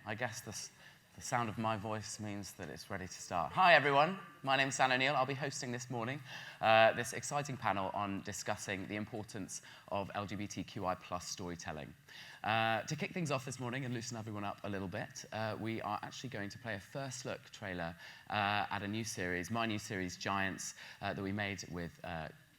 I guess the sound of my voice means that it's ready to start. Hi, everyone. My name's Sam O'Neill. I'll be hosting this morning this exciting panel on discussing the importance of LGBTQI+ storytelling. To kick things off this morning and loosen everyone up a little bit, we are actually going to play a first look trailer at a new series, my new series, Giants, that we made with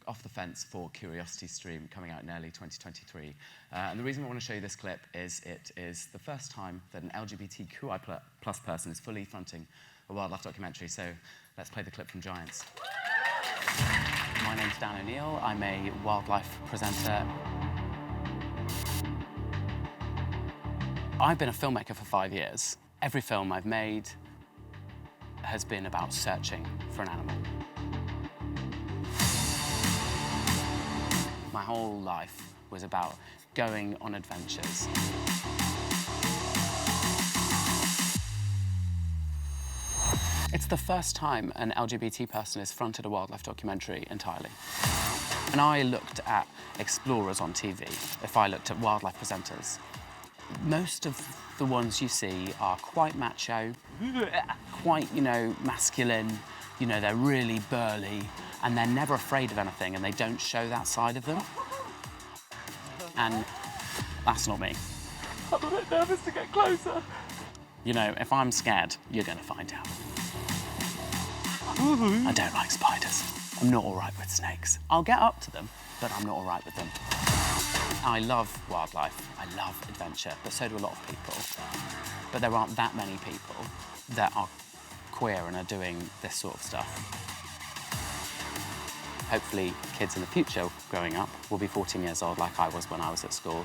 Off the Fence for Curiosity Stream, coming out in early 2023. And the reason I want to show you this clip is it is the first time that an LGBTQI+ person is fully fronting a wildlife documentary. So let's play the clip from Giants. My name's Dan O'Neill. I'm a wildlife presenter. I've been a filmmaker for 5 years. Every film I've made has been about searching for an animal. My whole life was about going on adventures. It's the first time an LGBT person has fronted a wildlife documentary entirely. And I looked at explorers on TV, if I looked at wildlife presenters, most of the ones you see are quite macho, quite, masculine, they're really burly, and they're never afraid of anything, and they don't show that side of them. And that's not me. I'm a bit nervous to get closer. If I'm scared, you're gonna find out. I don't like spiders. I'm not all right with snakes. I'll get up to them, but I'm not all right with them. I love wildlife, I love adventure, but so do a lot of people. But there aren't that many people that are queer and are doing this sort of stuff. Hopefully, kids in the future growing up will be 14 years old like I was when I was at school.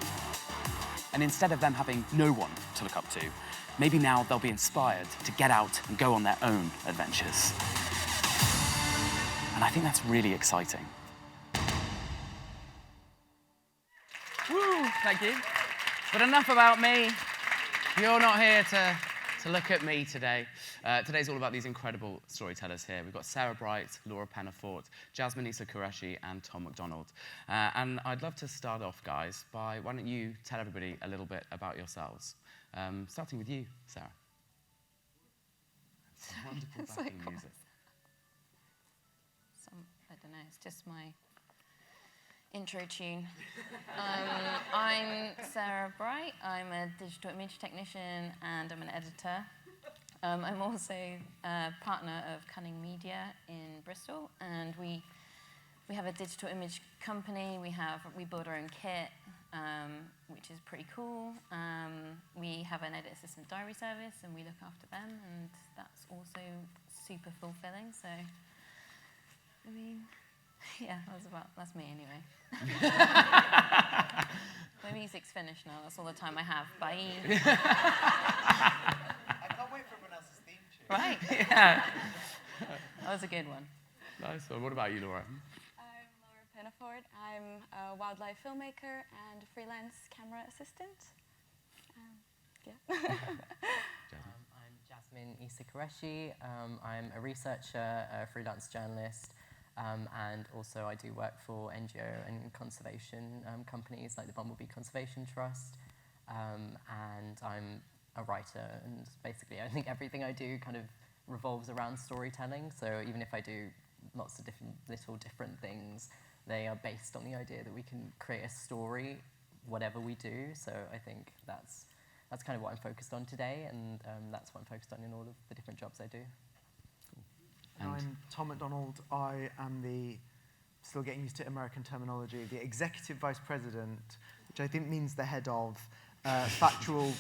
And instead of them having no one to look up to, maybe now they'll be inspired to get out and go on their own adventures. And I think that's really exciting. Woo, thank you. But enough about me. You're not here to look at me today. Today's all about these incredible storytellers here. We've got Sarah Bright, Laura Pennafort, Jasmine Qureshi, and Tom McDonald. And I'd love to start off, guys, by why don't you tell everybody a little bit about yourselves? Starting with you, Sarah. Some wonderful backing music. I don't know, it's just my intro tune. I'm Sarah Bright. I'm a digital image technician and I'm an editor. I'm also a partner of Cunning Media in Bristol, and we have a digital image company. We build our own kit, which is pretty cool. We have an edit assistant diary service, and we look after them, and that's also super fulfilling. So, yeah, that's me anyway. My music's finished now. That's all the time I have. Bye. I can't wait for everyone else's theme tune. Right? Yeah. That was a good one. Nice one. What about you, Laura? I'm Laura Pennafort. I'm a wildlife filmmaker and a freelance camera assistant. I'm Jasmine Qureshi. I'm a researcher, a freelance journalist, and also I do work for NGO and conservation companies like the Bumblebee Conservation Trust, and I'm a writer, and basically I think everything I do kind of revolves around storytelling, so even if I do lots of different things, they are based on the idea that we can create a story, whatever we do, so I think that's kind of what I'm focused on today, and that's what I'm focused on in all of the different jobs I do. And I'm Tom McDonald. I am still getting used to American terminology, the executive vice president, which I think means the head of factual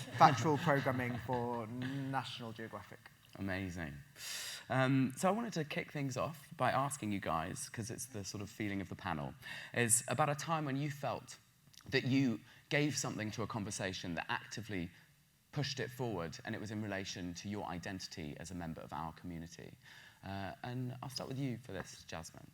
programming for National Geographic. Amazing. So I wanted to kick things off by asking you guys, because it's the sort of feeling of the panel, is about a time when you felt that you gave something to a conversation that actively pushed it forward, and it was in relation to your identity as a member of our community. And I'll start with you for this, Jasmine.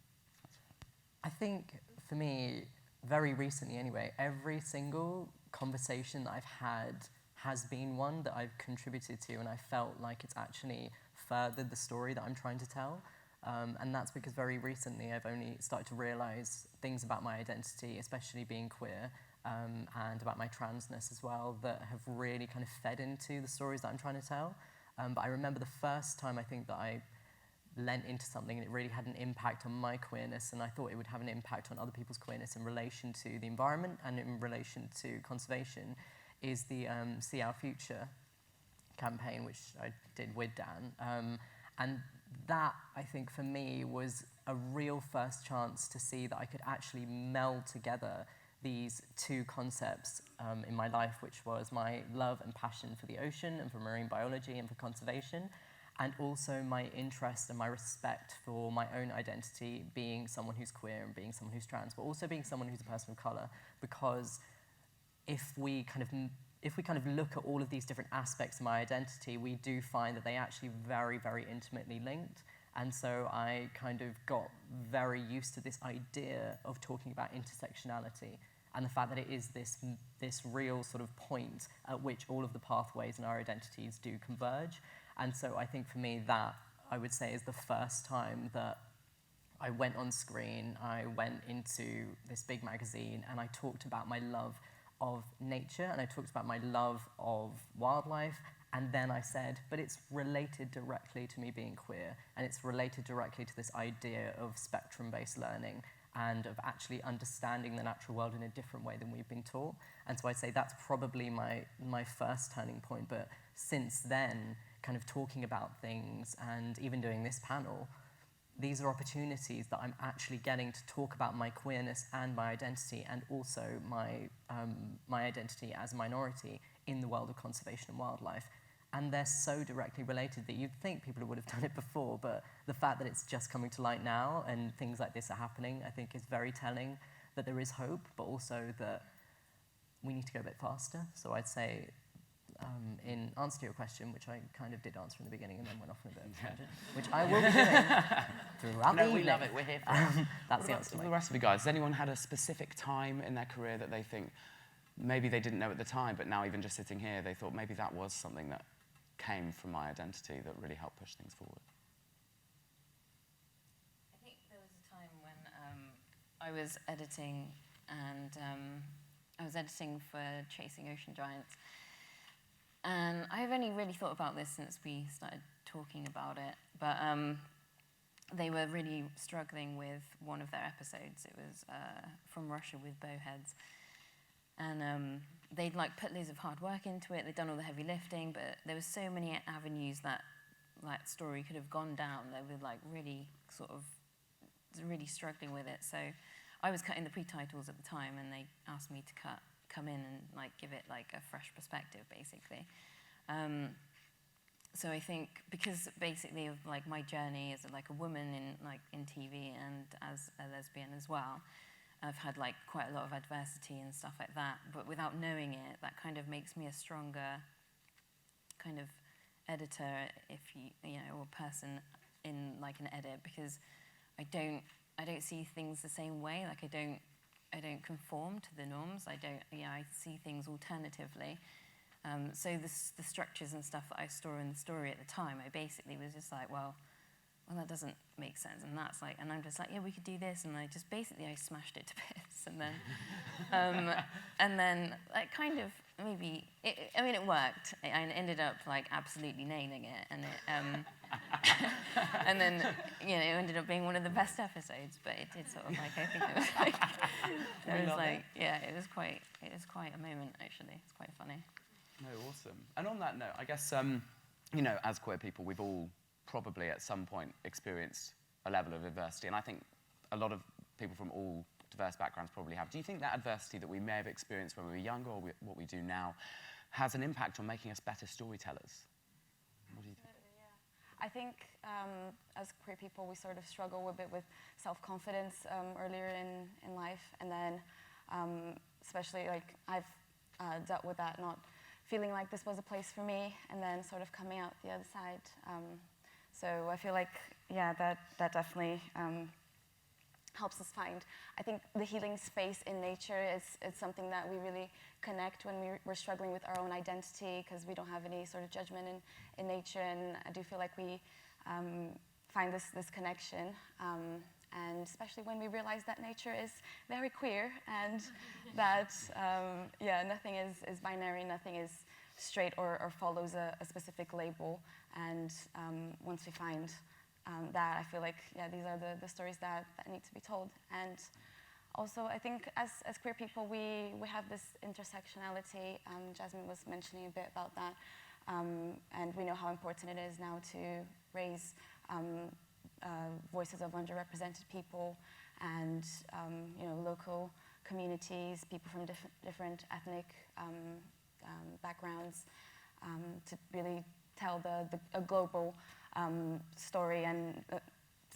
I think, for me, very recently anyway, every single conversation that I've had has been one that I've contributed to, and I felt like it's actually furthered the story that I'm trying to tell. And that's because very recently I've only started to realise things about my identity, especially being queer, and about my transness as well that have really kind of fed into the stories that I'm trying to tell. But I remember the first time I think that I lent into something and it really had an impact on my queerness, and I thought it would have an impact on other people's queerness in relation to the environment and in relation to conservation, is the See Our Future campaign, which I did with Dan. And that, I think, for me, was a real first chance to see that I could actually meld together these two concepts in my life, which was my love and passion for the ocean and for marine biology and for conservation, and also my interest and my respect for my own identity, being someone who's queer and being someone who's trans, but also being someone who's a person of colour, because if we kind of look at all of these different aspects of my identity, we do find that they actually very, very intimately linked. And so I kind of got very used to this idea of talking about intersectionality and the fact that it is this real sort of point at which all of the pathways in our identities do converge. And so I think for me that, I would say, is the first time that I went on screen, I went into this big magazine, and I talked about my love of nature, and I talked about my love of wildlife, and then I said, but it's related directly to me being queer, and it's related directly to this idea of spectrum-based learning and of actually understanding the natural world in a different way than we've been taught. And so I'd say that's probably my first turning point. But since then, kind of talking about things and even doing this panel, these are opportunities that I'm actually getting to talk about my queerness and my identity, and also my identity as a minority in the world of conservation and wildlife. And they're so directly related that you'd think people would have done it before, but the fact that it's just coming to light now and things like this are happening, I think is very telling that there is hope, but also that we need to go a bit faster. So I'd say, in answer to your question, which I kind of did answer in the beginning and then went off on a bit of a tangent, which I will be doing throughout the evening. We love it. We're here for it. That's the answer. The rest of you guys, has anyone had a specific time in their career that they think maybe they didn't know at the time, but now even just sitting here, they thought maybe that was something that came from my identity that really helped push things forward? I think there was a time when I was editing, and I was editing for Chasing Ocean Giants. And I've only really thought about this since we started talking about it, but they were really struggling with one of their episodes. It was from Russia with bowheads. And they'd like put loads of hard work into it, they'd done all the heavy lifting, but there were so many avenues that story could have gone down. They were like really really struggling with it. So I was cutting the pre-titles at the time, and they asked me to come in and like give it like a fresh perspective, basically. So I think because basically of like my journey as like a woman in TV and as a lesbian as well, I've had like quite a lot of adversity and stuff like that, but without knowing it, that kind of makes me a stronger kind of editor, if you know, or person in like an edit, because I don't see things the same way. Like I don't conform to the norms. I see things alternatively. So the structures and stuff that I saw in the story at the time, I basically was just like, well, that doesn't make sense, and that's like, and I'm just like, yeah, we could do this, and I smashed it to bits, and then like kind of maybe, it worked. I ended up like absolutely nailing it, and and then it ended up being one of the best episodes. But it did sort of like, I think it was like, it was quite a moment actually. It's quite funny. No, awesome. And on that note, I guess as queer people, we've all probably at some point experienced a level of adversity, and I think a lot of people from all diverse backgrounds probably have. Do you think that adversity that we may have experienced when we were younger, or what we do now, has an impact on making us better storytellers? What do you think? Yeah. I think as queer people, we sort of struggle a bit with self-confidence earlier in life, and then especially like I've dealt with that, not feeling like this was a place for me, and then sort of coming out the other side. So I feel like, that definitely helps us find. I think the healing space in nature is something that we really connect when we're struggling with our own identity, because we don't have any sort of judgment in nature, and I do feel like we find this connection. and especially when we realize that nature is very queer and that, nothing is binary, nothing is straight or follows a specific label. And once we find that, I feel like, these are the stories that need to be told. And also, I think as queer people, we have this intersectionality. Jasmine was mentioning a bit about that. And we know how important it is now to raise voices of underrepresented people and local communities, people from different ethnic backgrounds, to really tell a global story and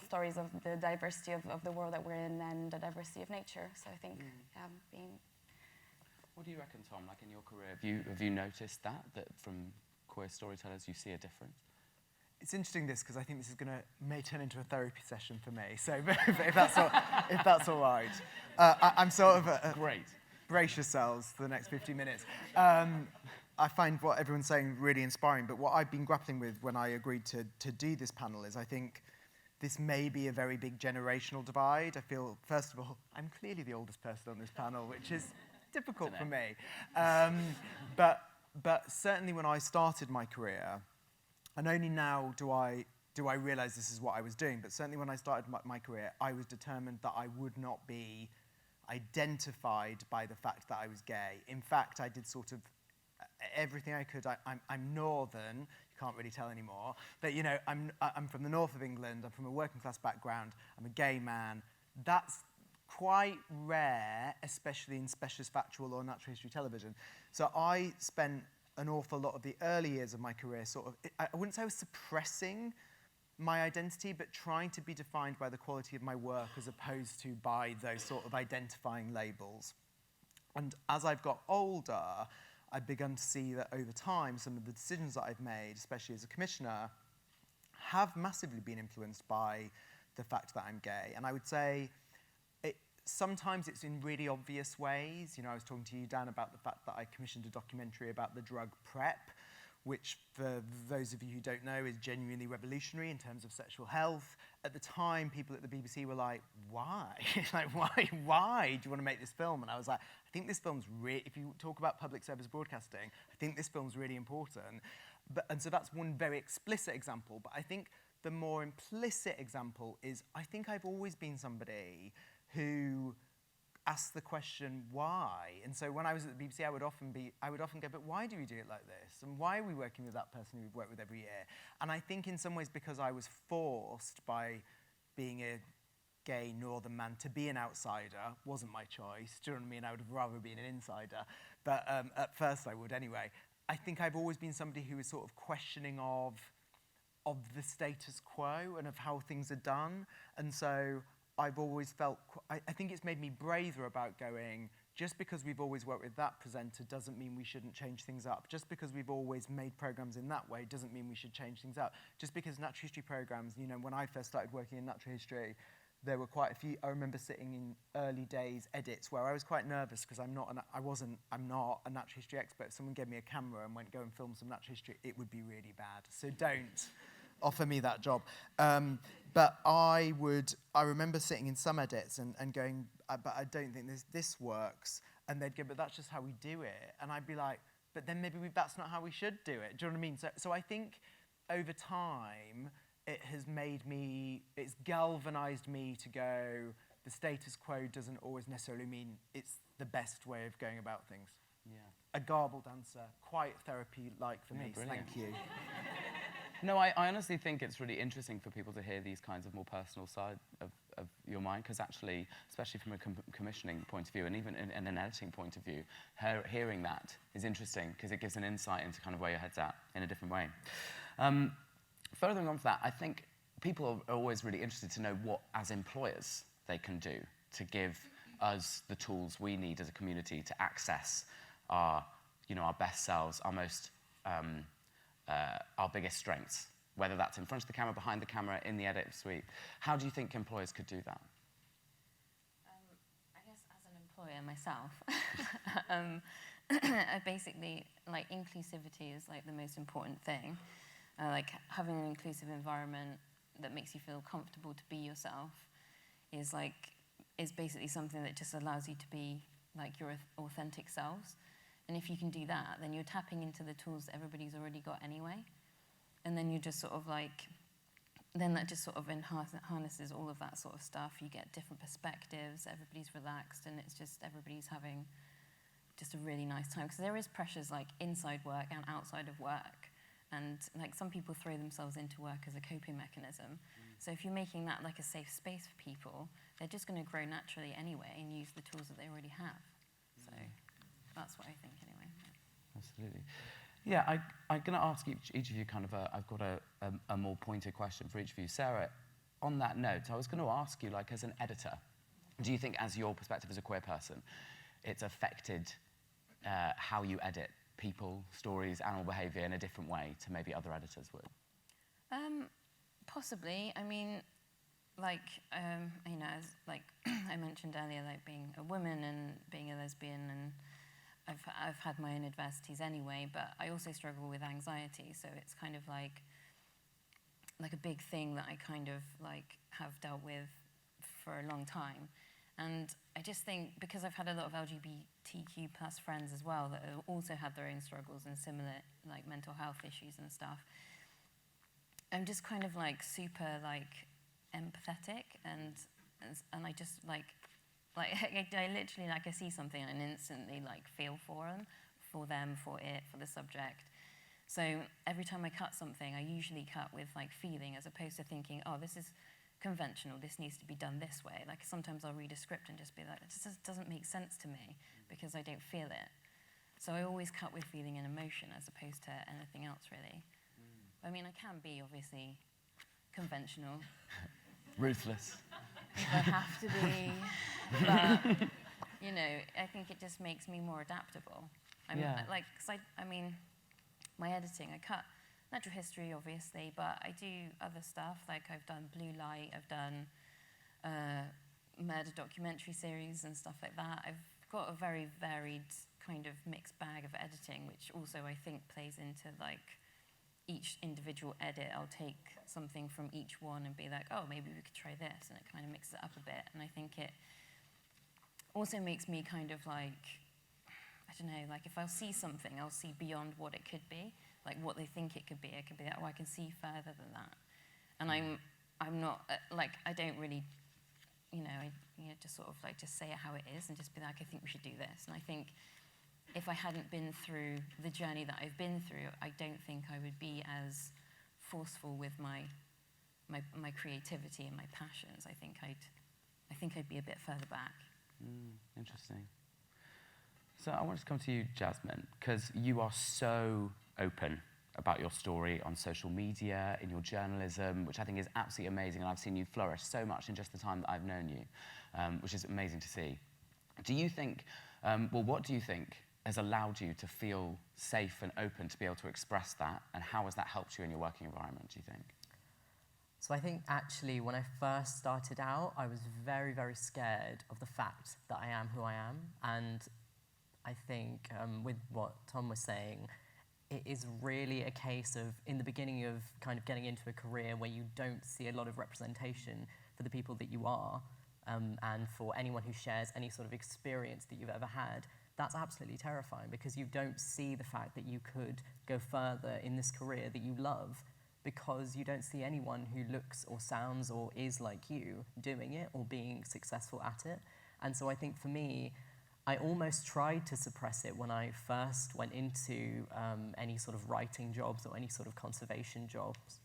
stories of the diversity of the world that we're in and the diversity of nature. So I think being... What do you reckon, Tom? Like in your career, have you noticed that from queer storytellers you see a difference? It's interesting because I think this may turn into a therapy session for me. So if that's all right, I'm sort of great. Brace yourselves for the next 50 minutes. I find what everyone's saying really inspiring, but what I've been grappling with when I agreed to do this panel is I think this may be a very big generational divide. I feel, first of all, I'm clearly the oldest person on this panel, which is difficult for me. But certainly when I started my career, and only now do I realize this is what I was doing, but certainly when I started my career, I was determined that I would not be identified by the fact that I was gay. In fact, I did sort of everything I could. I'm northern, you can't really tell anymore, but I'm from the north of England, I'm from a working class background, I'm a gay man. That's quite rare, especially in specialist factual or natural history television. So I spent an awful lot of the early years of my career I wouldn't say I was suppressing my identity, but trying to be defined by the quality of my work as opposed to by those sort of identifying labels. And as I've got older, I've begun to see that over time, some of the decisions that I've made, especially as a commissioner, have massively been influenced by the fact that I'm gay. And I would say sometimes it's in really obvious ways. I was talking to you, Dan, about the fact that I commissioned a documentary about the drug PrEP, which, for those of you who don't know, is genuinely revolutionary in terms of sexual health. At the time, people at the BBC were like, why? Why do you want to make this film? And I was like, I think this film's if you talk about public service broadcasting, I think this film's really important. And so that's one very explicit example. But I think the more implicit example is, I think I've always been somebody who asked the question, why? And so when I was at the BBC, I would often go, but why do we do it like this? And why are we working with that person we've worked with every year? And I think in some ways because I was forced by being a gay northern man to be an outsider, wasn't my choice. Do you know what I mean? I would have rather been an insider. But at first I would anyway. I think I've always been somebody who is sort of questioning of the status quo and of how things are done. And so I've always felt, I think it's made me braver about going, just because we've always worked with that presenter doesn't mean we shouldn't change things up. Just because we've always made programmes in that way doesn't mean we should change things up. Just because natural history programmes, when I first started working in natural history, there were quite a few. I remember sitting in early days edits where I was quite nervous because I'm not a natural history expert. If someone gave me a camera and went, go and film some natural history, it would be really bad. So don't offer me that job. But I remember sitting in some edits and going, but I don't think this works. And they'd go, but that's just how we do it. And I'd be like, but then maybe that's not how we should do it. Do you know what I mean? So I think over time, it's galvanized me to go, the status quo doesn't always necessarily mean it's the best way of going about things. Yeah. A garbled answer, quite therapy-like for me. Brilliant. Thank you. No, I honestly think it's really interesting for people to hear these kinds of more personal side of your mind, because actually, especially from a commissioning point of view, and even in an editing point of view, hearing that is interesting, because it gives an insight into kind of where your head's at in a different way. Furthering on from that, I think people are always really interested to know what, as employers, they can do to give us the tools we need as a community to access our best selves, our most our biggest strengths, whether that's in front of the camera, behind the camera, in the edit suite. How do you think employers could do that? I guess as an employer myself, I basically, inclusivity is the most important thing. Having an inclusive environment that makes you feel comfortable to be yourself is basically something that just allows you to be like your authentic selves. And if you can do that, then you're tapping into the tools that everybody's already got anyway. And then you just sort of like, then that just sort of harnesses all of that sort of stuff. You get different perspectives, everybody's relaxed, and it's just everybody's having just a really nice time. Because there is pressures like inside work and outside of work. And like some people throw themselves into work as a coping mechanism. So if you're making that like a safe space for people, they're just going to grow naturally anyway and use the tools that they already have. So that's what I think anyway. Absolutely. Yeah, I'm going to ask each of you kind of I've got a more pointed question for each of you. Sarah, on that note, I was going to ask you, like, as an editor, do you think, as your perspective as a queer person, it's affected how you edit people, stories, animal behaviour in a different way to maybe other editors would? Possibly. I mean, like, you know, as like I mentioned earlier, like being a woman and being a lesbian, and I've had my own adversities anyway, but I also struggle with anxiety, so it's kind of like a big thing that I kind of like have dealt with for a long time. And I just think, because I've had a lot of LGBTQ plus friends as well that have also had their own struggles and similar like mental health issues and stuff, I'm just kind of like super like empathetic, and I just like I literally, like, I see something and instantly like feel for them, for the subject. So every time I cut something, I usually cut with like feeling, as opposed to thinking, oh, this is conventional, this needs to be done this way. Like sometimes I'll read a script and just be like, it just doesn't make sense to me because I don't feel it. So I always cut with feeling and emotion as opposed to anything else, really. I mean, I can be obviously conventional. Ruthless. If I have to be, but you know, I think it just makes me more adaptable. Like, cause I mean, my editing, I cut natural history, obviously, but I do other stuff. Like I've done blue light, I've done murder documentary series and stuff like that. I've got a very varied kind of mixed bag of editing, which also I think plays into like each individual edit. I'll take something from each one and be like, oh, maybe we could try this, and it kind of mixes it up a bit. And I think it also makes me kind of like, I don't know, like if I'll see something, I'll see beyond what it could be, like what they think it could be. It could be like, oh, I can see further than that. And I'm not, like, I don't really, you know, just sort of like just say it how it is and just be like, I think we should do this. And I think if I hadn't been through the journey that I've been through, I don't think I would be as forceful with my creativity and my passions. I think I'd be a bit further back. Interesting. So I want to come to you, Jasmine, because you are so open about your story on social media, in your journalism, which I think is absolutely amazing, and I've seen you flourish so much in just the time that I've known you, which is amazing to see. Do you think, what do you think has allowed you to feel safe and open to be able to express that, and how has that helped you in your working environment, do you think? So I think actually when I first started out, I was very, very scared of the fact that I am who I am. And I think with what Tom was saying, it is really a case of, in the beginning of kind of getting into a career where you don't see a lot of representation for the people that you are, and for anyone who shares any sort of experience that you've ever had, that's absolutely terrifying, because you don't see the fact that you could go further in this career that you love, because you don't see anyone who looks or sounds or is like you doing it or being successful at it. And so I think for me, I almost tried to suppress it when I first went into any sort of writing jobs or any sort of conservation jobs,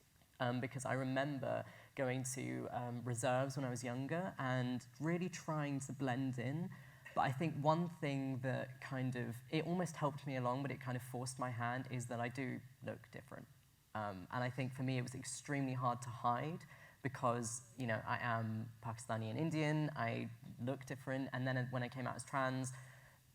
because I remember going to reserves when I was younger and really trying to blend in. But I think one thing that kind of, it almost helped me along, but it kind of forced my hand, is that I do look different. And I think for me it was extremely hard to hide, because, you know, I am Pakistani and Indian, I look different, and then when I came out as trans,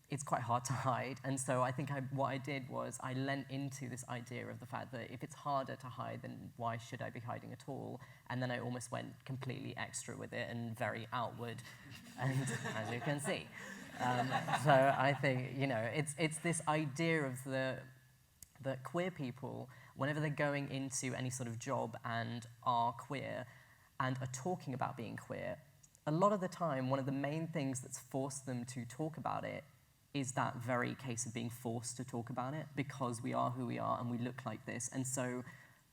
it's quite hard to hide. And so I think what I did was I lent into this idea of the fact that if it's harder to hide, then why should I be hiding at all? And then I almost went completely extra with it and very outward, and as you can see. So I think, you know, it's this idea of that queer people, whenever they're going into any sort of job and are queer and are talking about being queer, a lot of the time, one of the main things that's forced them to talk about it is that very case of being forced to talk about it because we are who we are and we look like this. And so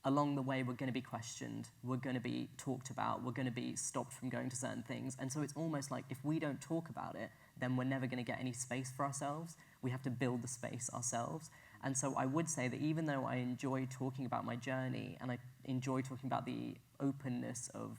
along the way, we're going to be questioned, we're going to be talked about, we're going to be stopped from going to certain things. And so it's almost like if we don't talk about it, then we're never going to get any space for ourselves. We have to build the space ourselves. And so I would say that even though I enjoy talking about my journey and I enjoy talking about the openness of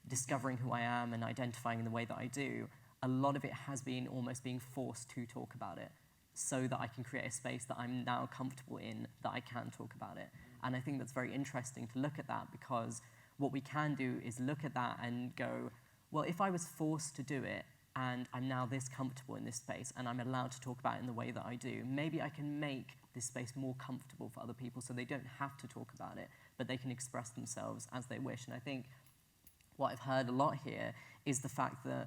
discovering who I am and identifying in the way that I do, a lot of it has been almost being forced to talk about it so that I can create a space that I'm now comfortable in, that I can talk about it. And I think that's very interesting to look at that, because what we can do is look at that and go, well, if I was forced to do it and I'm now this comfortable in this space and I'm allowed to talk about it in the way that I do, maybe I can make this space more comfortable for other people so they don't have to talk about it, but they can express themselves as they wish. And I think what I've heard a lot here is the fact that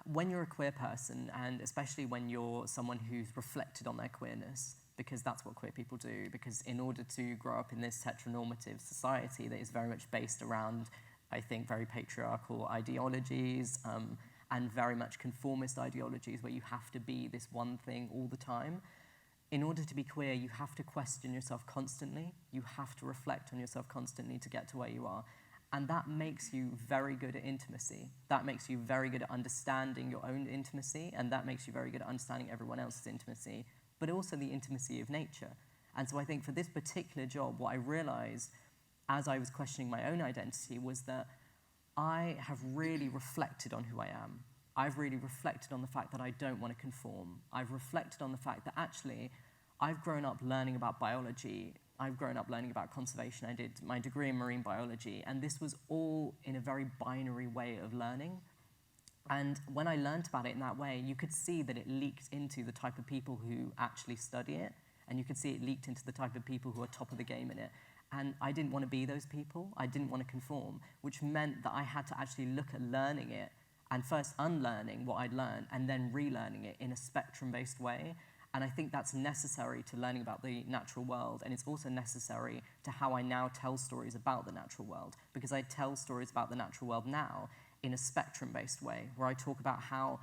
when you're a queer person, and especially when you're someone who's reflected on their queerness, because that's what queer people do, because in order to grow up in this heteronormative society that is very much based around, I think, very patriarchal ideologies and very much conformist ideologies where you have to be this one thing all the time, in order to be queer, you have to question yourself constantly, you have to reflect on yourself constantly to get to where you are. And that makes you very good at intimacy. That makes you very good at understanding your own intimacy, and that makes you very good at understanding everyone else's intimacy, but also the intimacy of nature. And so I think for this particular job, what I realized as I was questioning my own identity was that I have really reflected on who I am. I've really reflected on the fact that I don't want to conform. I've reflected on the fact that actually I've grown up learning about biology. I've grown up learning about conservation. I did my degree in marine biology, and this was all in a very binary way of learning. And when I learned about it in that way, you could see that it leaked into the type of people who actually study it, and you could see it leaked into the type of people who are top of the game in it. And I didn't want to be those people. I didn't want to conform, which meant that I had to actually look at learning it and first unlearning what I'd learned and then relearning it in a spectrum-based way. And I think that's necessary to learning about the natural world, and it's also necessary to how I now tell stories about the natural world, because I tell stories about the natural world now in a spectrum-based way, where I talk about how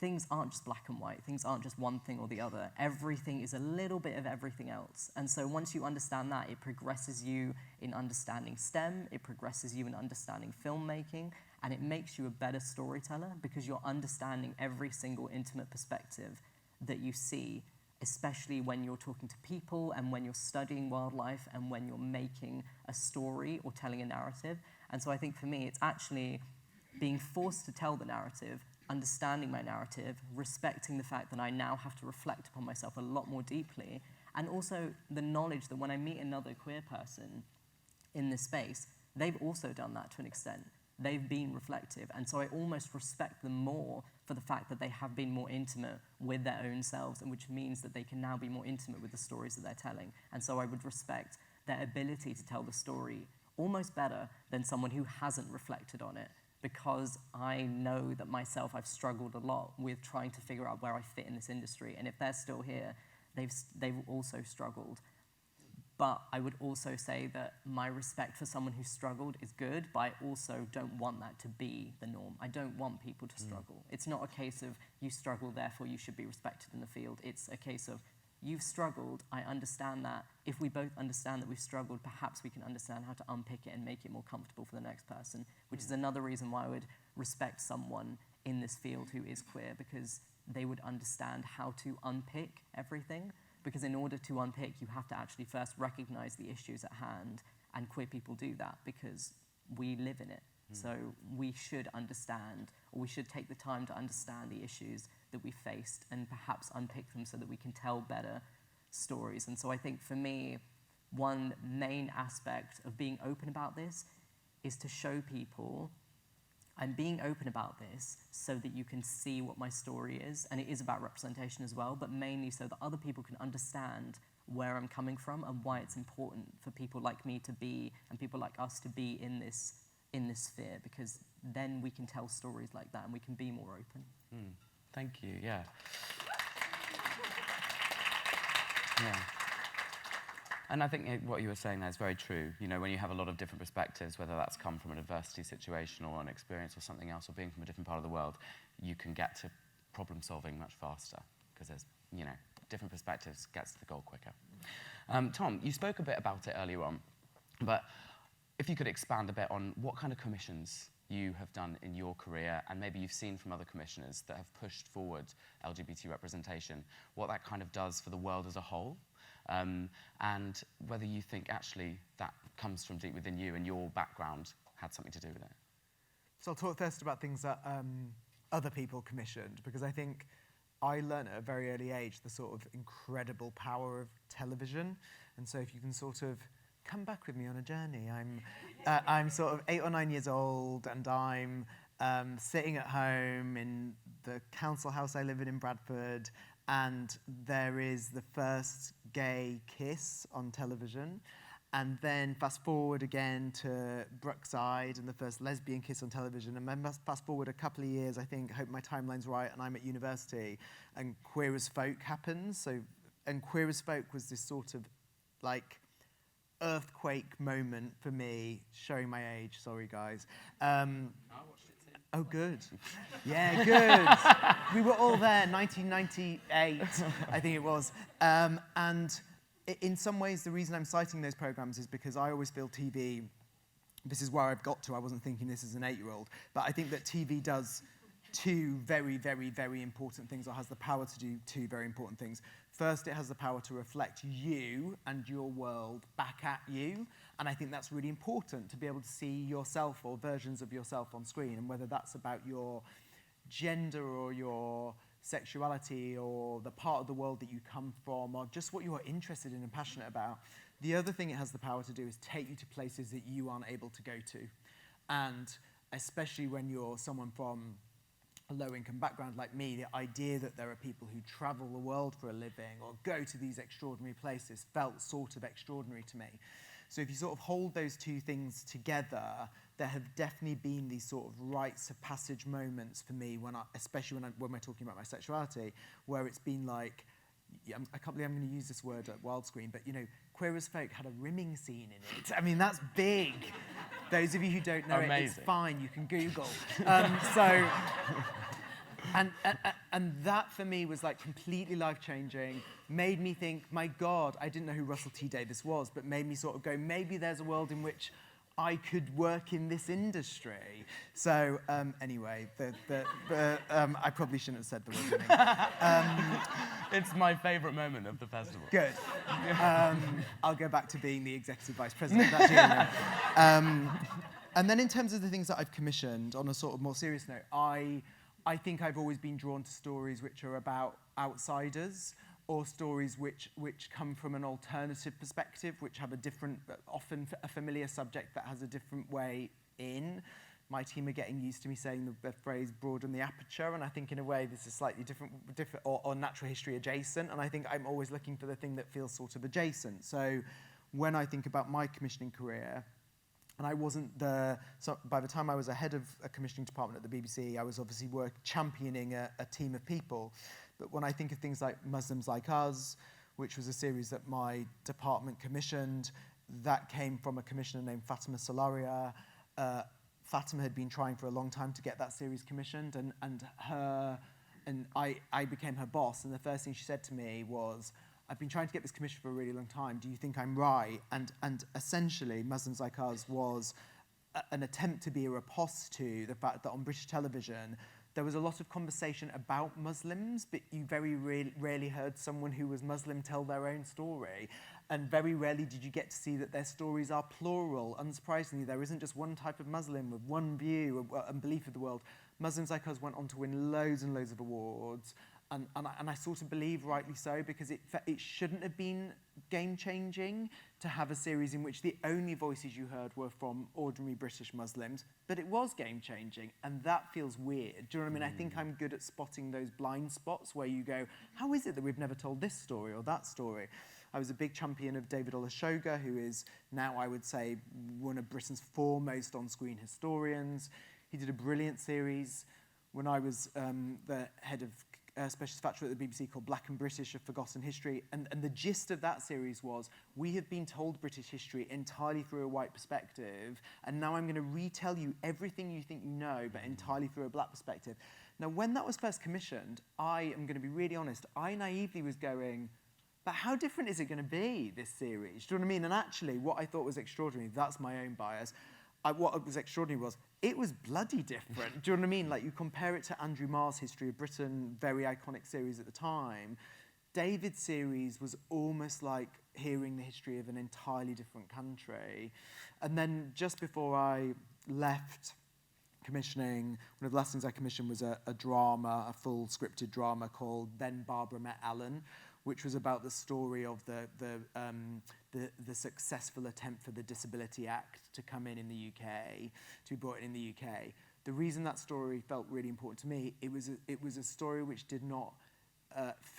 things aren't just black and white, things aren't just one thing or the other. Everything is a little bit of everything else. And so once you understand that, it progresses you in understanding STEM, it progresses you in understanding filmmaking, and it makes you a better storyteller because you're understanding every single intimate perspective that you see, especially when you're talking to people and when you're studying wildlife and when you're making a story or telling a narrative. And so I think for me, it's actually being forced to tell the narrative, understanding my narrative, respecting the fact that I now have to reflect upon myself a lot more deeply, and also the knowledge that when I meet another queer person in this space, they've also done that to an extent. They've been reflective, and so I almost respect them more for the fact that they have been more intimate with their own selves, and which means that they can now be more intimate with the stories that they're telling. And so I would respect their ability to tell the story almost better than someone who hasn't reflected on it, because I know that myself, I've struggled a lot with trying to figure out where I fit in this industry, and if they're still here, they've also struggled. But I would also say that my respect for someone who struggled is good, but I also don't want that to be the norm. I don't want people to struggle. It's not a case of you struggle, therefore you should be respected in the field. It's a case of you've struggled, I understand that. If we both understand that we've struggled, perhaps we can understand how to unpick it and make it more comfortable for the next person, which is another reason why I would respect someone in this field who is queer, because they would understand how to unpick everything. Because in order to unpick, you have to actually first recognize the issues at hand, and queer people do that because we live in it. So we should understand, or we should take the time to understand the issues that we faced and perhaps unpick them so that we can tell better stories. And so I think for me, one main aspect of being open about this is to show people I'm being open about this so that you can see what my story is, and it is about representation as well, but mainly so that other people can understand where I'm coming from and why it's important for people like me to be, and people like us to be in this sphere, because then we can tell stories like that and we can be more open. Thank you, yeah. Yeah. And I think what you were saying there is very true. You know, when you have a lot of different perspectives, whether that's come from an adversity situation or an experience or something else, or being from a different part of the world, you can get to problem solving much faster because there's, you know, different perspectives gets to the goal quicker. Tom, you spoke a bit about it earlier on, but if you could expand a bit on what kind of commissions you have done in your career, and maybe you've seen from other commissioners that have pushed forward LGBT representation, what that kind of does for the world as a whole, and whether you think actually that comes from deep within you and your background had something to do with it. So I'll talk first about things that other people commissioned, because I think I learned at a very early age the sort of incredible power of television. And so if you can sort of come back with me on a journey, I'm sort of 8 or 9 years old, and I'm sitting at home in the council house I live in Bradford, and there is the first gay kiss on television. And then fast forward again to Brookside and the first lesbian kiss on television. And then fast forward a couple of years, I think, hope my timeline's right, and I'm at university, and Queer as Folk happens. And Queer as Folk was this sort of like earthquake moment for me, showing my age, sorry guys. I watched it too. Oh, good. Yeah, good. We were all there, 1998, I think it was. And in some ways, the reason I'm citing those programs is because I always feel TV, this is where I've got to, I wasn't thinking this as an 8-year-old, but I think that TV does two very, very, very important things, or has the power to do two very important things. First, it has the power to reflect you and your world back at you, and I think that's really important, to be able to see yourself or versions of yourself on screen, and whether that's about your gender or your sexuality or the part of the world that you come from, or just what you're interested in and passionate about. The other thing it has the power to do is take you to places that you aren't able to go to. And especially when you're someone from a low-income background like me, the idea that there are people who travel the world for a living or go to these extraordinary places felt sort of extraordinary to me. So if you sort of hold those two things together, there have definitely been these sort of rites of passage moments for me, especially when we're talking about my sexuality, where it's been like, I can't believe I'm going to use this word at Wildscreen, but you know, Queer as Folk had a rimming scene in it. I mean, that's big. Those of you who don't know Amazing. it, it's fine, you can Google. And that for me was like completely life-changing, made me think, my God, I didn't know who Russell T Davies was, but made me sort of go, maybe there's a world in which I could work in this industry. So anyway, I probably shouldn't have said the word. It's my favourite moment of the festival. Good. I'll go back to being the executive vice president of that GM. And then in terms of the things that I've commissioned, on a sort of more serious note, I think I've always been drawn to stories which are about outsiders, or stories which come from an alternative perspective, which have a different, often a familiar subject that has a different way in. My team are getting used to me saying the phrase broaden the aperture, and I think in a way this is slightly different or natural history adjacent, and I think I'm always looking for the thing that feels sort of adjacent. So when I think about my commissioning career, and I wasn't so by the time I was a head of a commissioning department at the BBC, I was obviously championing a team of people. But when I think of things like Muslims Like Us, which was a series that my department commissioned, that came from a commissioner named Fatima Solaria. Fatima had been trying for a long time to get that series commissioned, and I became her boss, and the first thing she said to me was, I've been trying to get this commissioned for a really long time, do you think I'm right? And essentially, Muslims Like Us was an attempt to be a riposte to the fact that on British television, there was a lot of conversation about Muslims, but you very rarely heard someone who was Muslim tell their own story. And very rarely did you get to see that their stories are plural. Unsurprisingly, there isn't just one type of Muslim with one view and belief of the world. Muslims Like Us went on to win loads and loads of awards. And I sort of believe, rightly so, because it shouldn't have been game-changing to have a series in which the only voices you heard were from ordinary British Muslims, but it was game-changing, and that feels weird. Do you know what I mean? I think I'm good at spotting those blind spots where you go, how is it that we've never told this story or that story? I was a big champion of David Olusoga, who is now, I would say, one of Britain's foremost on-screen historians. He did a brilliant series when I was the head of specialist factual at the BBC called Black and British: A Forgotten History, and the gist of that series was, we have been told British history entirely through a white perspective, and now I'm going to retell you everything you think you know, but entirely through a black perspective. Now, when that was first commissioned, I am going to be really honest, I naively was going, but how different is it going to be, this series? Do you know what I mean? And actually, what I thought was extraordinary, that's my own bias, what was extraordinary was, it was bloody different. Do you know what I mean? Like, you compare it to Andrew Marr's History of Britain, very iconic series at the time. David's series was almost like hearing the history of an entirely different country. And then just before I left commissioning, one of the last things I commissioned was a drama, a full scripted drama called Then Barbara Met Alan, which was about the story of the successful attempt for the Disability Act to come in the UK, to be brought in the UK. The reason that story felt really important to me, it was a story which did not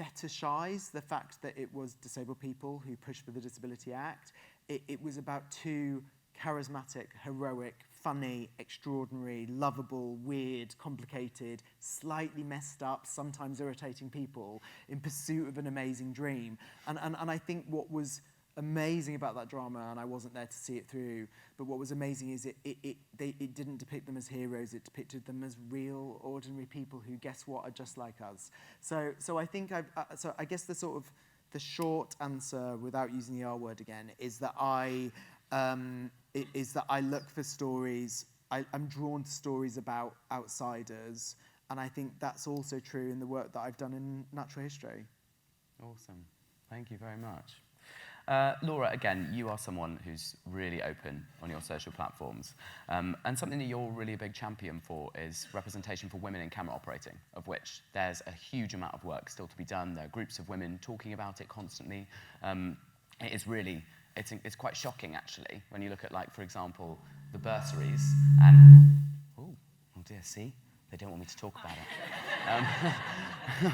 fetishize the fact that it was disabled people who pushed for the Disability Act. It was about two charismatic, heroic, funny, extraordinary, lovable, weird, complicated, slightly messed up, sometimes irritating people in pursuit of an amazing dream. And I think what was amazing about that drama, and I wasn't there to see it through, but what was amazing is it didn't depict them as heroes, it depicted them as real, ordinary people who, guess what, are just like us. So I think I guess the sort of the short answer, without using the R word again, is that I look for stories, I'm drawn to stories about outsiders, and I think that's also true in the work that I've done in natural history. Awesome. Thank you very much. Laura, again, you are someone who's really open on your social platforms. And something that you're really a big champion for is representation for women in camera operating, of which there's a huge amount of work still to be done. There are groups of women talking about it constantly. It is really, it's quite shocking, actually, when you look at, like, for example, the bursaries and... Oh dear, see? They don't want me to talk about it.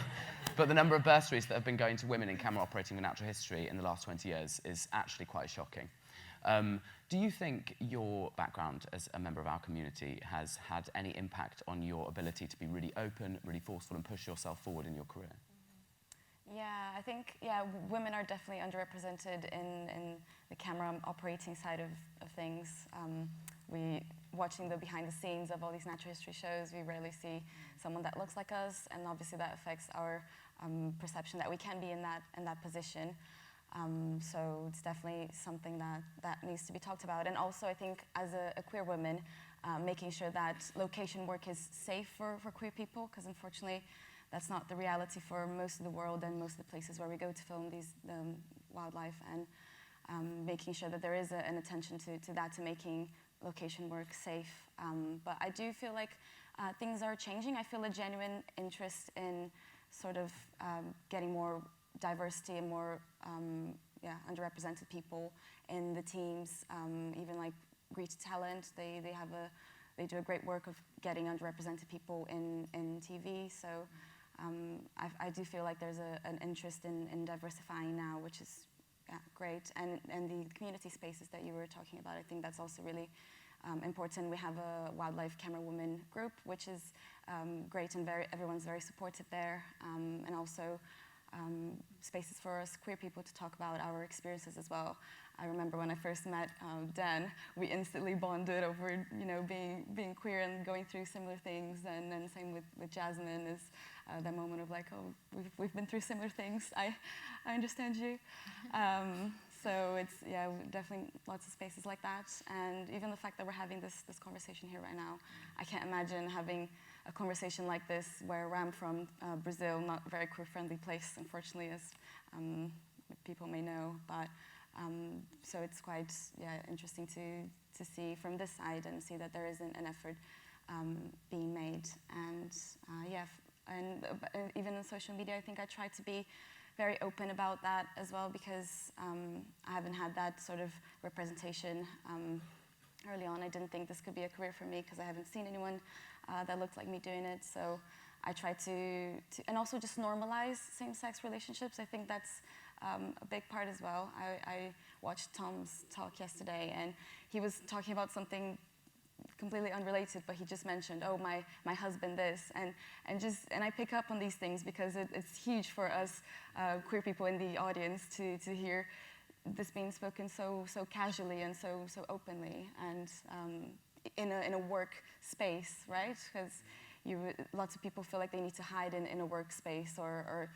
But the number of bursaries that have been going to women in camera operating with natural history in the last 20 years is actually quite shocking. Do you think your background as a member of our community has had any impact on your ability to be really open, really forceful, and push yourself forward in your career? Yeah, I think, women are definitely underrepresented in the camera operating side of things. Watching the behind the scenes of all these natural history shows, we rarely see someone that looks like us, and obviously that affects our perception that we can be in that position. So it's definitely something that needs to be talked about. And also, I think, as a queer woman, making sure that location work is safe for queer people, because unfortunately, that's not the reality for most of the world and most of the places where we go to film these wildlife, and making sure that there is an attention to that, to making location work safe. But I do feel like things are changing. I feel a genuine interest in sort of getting more diversity and more underrepresented people in the teams. Even like Greet Talent, they do a great work of getting underrepresented people in TV. So I do feel like there's an interest in diversifying now, which is great. And the community spaces that you were talking about, I think that's also really important. We have a wildlife camera women group, which is great, and everyone's very supportive there. And also spaces for us queer people to talk about our experiences as well. I remember when I first met Dan, we instantly bonded over being queer and going through similar things. And then same with Jasmine, is that moment of like, oh, we've been through similar things. I understand you. So it's, definitely lots of spaces like that. And even the fact that we're having this conversation here right now, I can't imagine having a conversation like this where I'm from, Brazil, not a very queer-friendly place, unfortunately, as people may know. But so it's quite interesting to see from this side and see that there is an effort being made. And even on social media, I think I try to be very open about that as well, because I haven't had that sort of representation early on. I didn't think this could be a career for me because I haven't seen anyone that looked like me doing it. So I try to and also just normalize same-sex relationships. I think that's a big part as well. I watched Tom's talk yesterday, and he was talking about something completely unrelated, but he just mentioned, oh, my husband this, and I pick up on these things because it's huge for us queer people in the audience to hear this being spoken so casually and so openly, and in a work space, right? Because lots of people feel like they need to hide in a workspace, or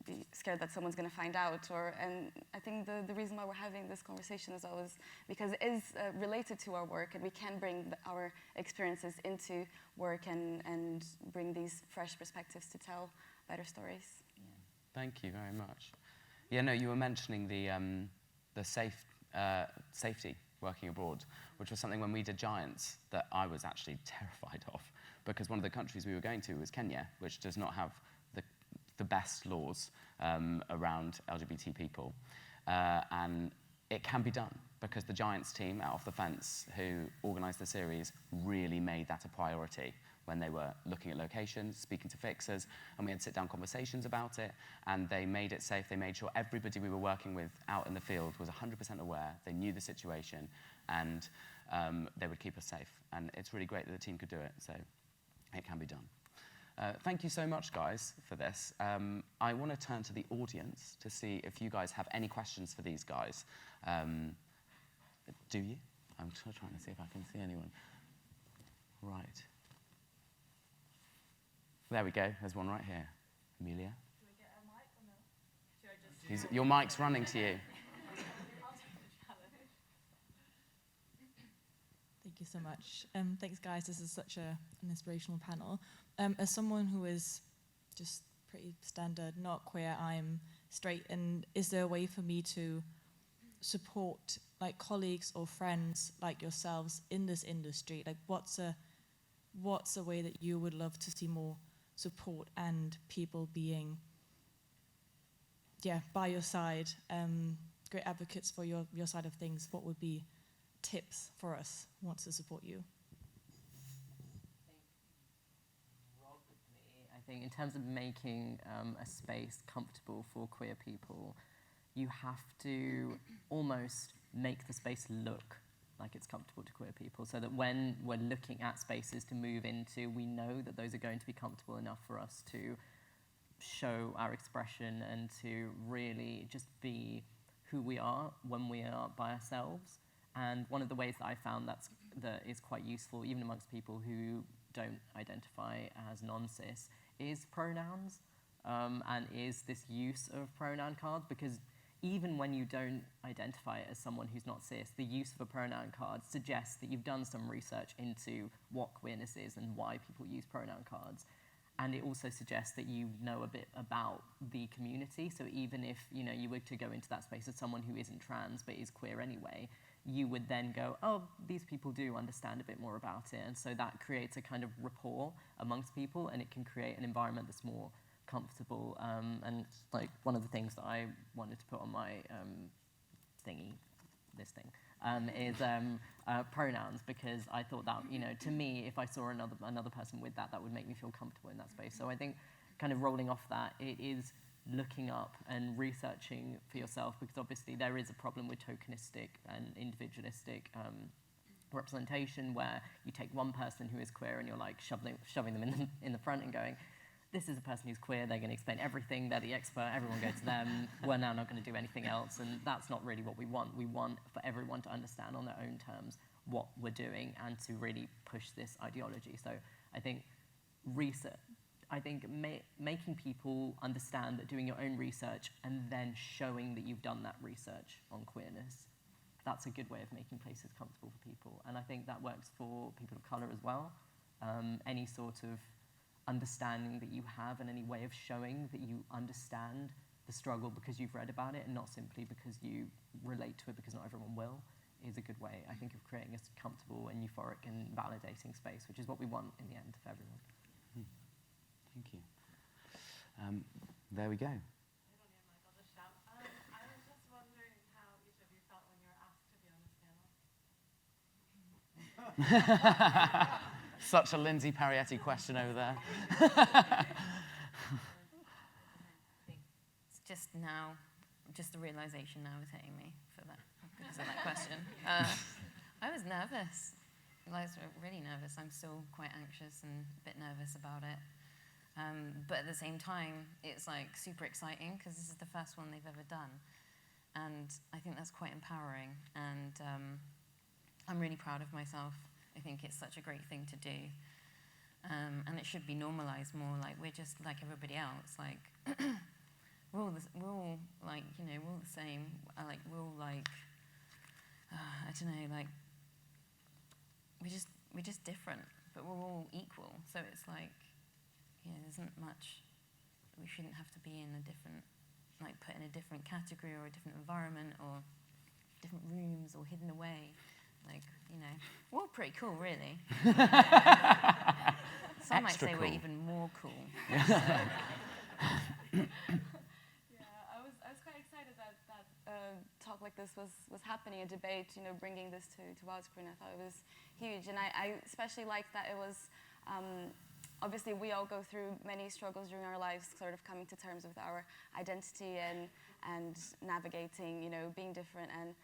be scared that someone's going to find out. And I think the reason why we're having this conversation is always because it is related to our work, and we can bring our experiences into work and bring these fresh perspectives to tell better stories. Yeah. Thank you very much. Yeah, no, you were mentioning the safety working abroad, which was something when we did Giants that I was actually terrified of, because one of the countries we were going to was Kenya, which does not have the best laws around LGBT people. And it can be done, because the Giants team out off the fence who organised the series really made that a priority when they were looking at locations, speaking to fixers, and we had sit-down conversations about it, and they made it safe. They made sure everybody we were working with out in the field was 100% aware. They knew the situation, and they would keep us safe. And it's really great that the team could do it, so it can be done. Thank you so much, guys, for this. I want to turn to the audience to see if you guys have any questions for these guys. Do you? I'm still trying to see if I can see anyone. Right. There we go. There's one right here. Amelia? Do we get a mic or no? Should I just... Your mic's running to you. I'll take the challenge. Thank you so much. Thanks, guys. This is such an inspirational panel. As someone who is just pretty standard, not queer, I'm straight, and is there a way for me to support like colleagues or friends like yourselves in this industry? Like, what's a way that you would love to see more support and people being, by your side, great advocates for your side of things? What would be tips for us who wants to support you? I think in terms of making a space comfortable for queer people, you have to almost make the space look like it's comfortable to queer people, so that when we're looking at spaces to move into, we know that those are going to be comfortable enough for us to show our expression and to really just be who we are when we are by ourselves. And one of the ways that I found that is quite useful, even amongst people who don't identify as non-cis, is pronouns, and is this use of pronoun cards, because even when you don't identify as someone who's not cis, the use of a pronoun card suggests that you've done some research into what queerness is and why people use pronoun cards. And it also suggests that you know a bit about the community. So even if you were to go into that space as someone who isn't trans but is queer anyway, you would then go, oh, these people do understand a bit more about it. And so that creates a kind of rapport amongst people, and it can create an environment that's more comfortable. And like one of the things that I wanted to put on my is pronouns, because I thought that, to me, if I saw another person with that would make me feel comfortable in that space. So I think kind of rolling off that, it is looking up and researching for yourself, because obviously there is a problem with tokenistic and individualistic representation, where you take one person who is queer and you're like shoving them in the front and going, this is a person who's queer, they're going to explain everything, they're the expert, everyone go to them, we're now not going to do anything else. And that's not really what we want. We want for everyone to understand on their own terms what we're doing and to really push this ideology. So I think making people understand that doing your own research and then showing that you've done that research on queerness, that's a good way of making places comfortable for people. And I think that works for people of colour as well. Any sort of understanding that you have and any way of showing that you understand the struggle because you've read about it and not simply because you relate to it, because not everyone will, is a good way, I think, of creating a comfortable and euphoric and validating space, which is what we want in the end for everyone. Thank you. There we go. I was just wondering how each of you felt when you were asked to be on this panel. Such a Lindsay Parietti question over there. I think it's just the realization now is hitting me because of that question. I was nervous. like, really nervous. I'm still quite anxious and a bit nervous about it. But at the same time, it's like super exciting because this is the first one they've ever done. And I think that's quite empowering. And I'm really proud of myself. I think it's such a great thing to do. And it should be normalized more. Like, we're just like everybody else. Like, we're all like, you know, we're all the same. Like, we're all like, I don't know, like, we're just different, but we're all equal. So it's like, you know, there isn't much, we shouldn't have to be in a different, like, put in a different category or a different environment or different rooms or hidden away. Like, you know, we're all pretty cool, really. Some might say cool. we're even more cool. Yeah, I was quite excited that talk like this was happening, a debate, you know, bringing this to Wildscreen. I thought it was huge, and I especially liked that it was, obviously we all go through many struggles during our lives, sort of coming to terms with our identity and navigating, you know, being different, and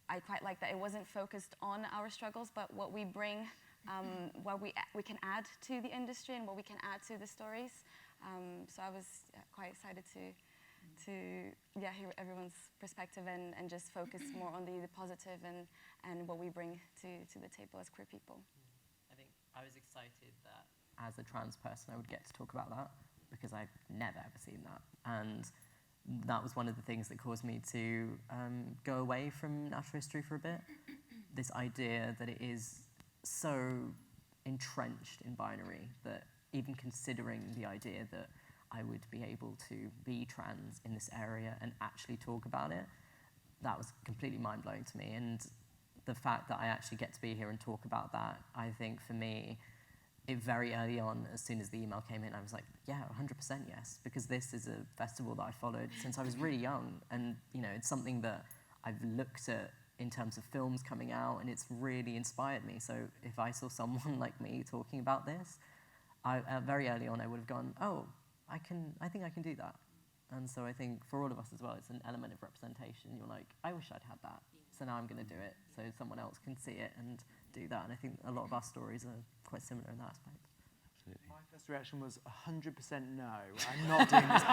I quite like that it wasn't focused on our struggles, but what we bring, what we can add to the industry and what we can add to the stories. So I was quite excited to hear everyone's perspective and just focus more on the positive and what we bring to the table as queer people. I think I was excited that as a trans person I would get to talk about that, because I've never ever seen that. And that was one of the things that caused me to go away from natural history for a bit. This idea that it is so entrenched in binary that even considering the idea that I would be able to be trans in this area and actually talk about it, that was completely mind-blowing to me. And the fact that I actually get to be here and talk about that, I think for me, it very early on, as soon as the email came in, I was like, yeah, 100% yes, because this is a festival that I followed since I was really young. And, you know, it's something that I've looked at in terms of films coming out, and it's really inspired me. So if I saw someone like me talking about this, very early on I would have gone, oh, I think I can do that. And so I think for all of us as well, it's an element of representation. You're like, I wish I'd had that. So now I'm going to do it so someone else can see it and do that. And I think a lot of our stories are quite similar in that aspect. Absolutely. My first reaction was 100% no. I'm not doing this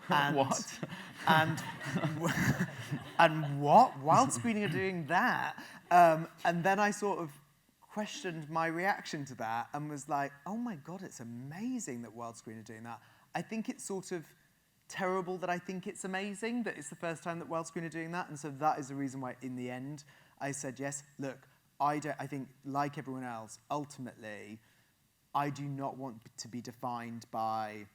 panel. What? And what? Wildscreening are doing that? And then I sort of questioned my reaction to that and was like, oh my God, it's amazing that Wildscreen are doing that. I think it's sort of terrible that I think it's amazing that it's the first time that Wildscreen are doing that. And so that is the reason why, in the end, I said yes. Look, I think, like everyone else, ultimately, I do not want to be defined by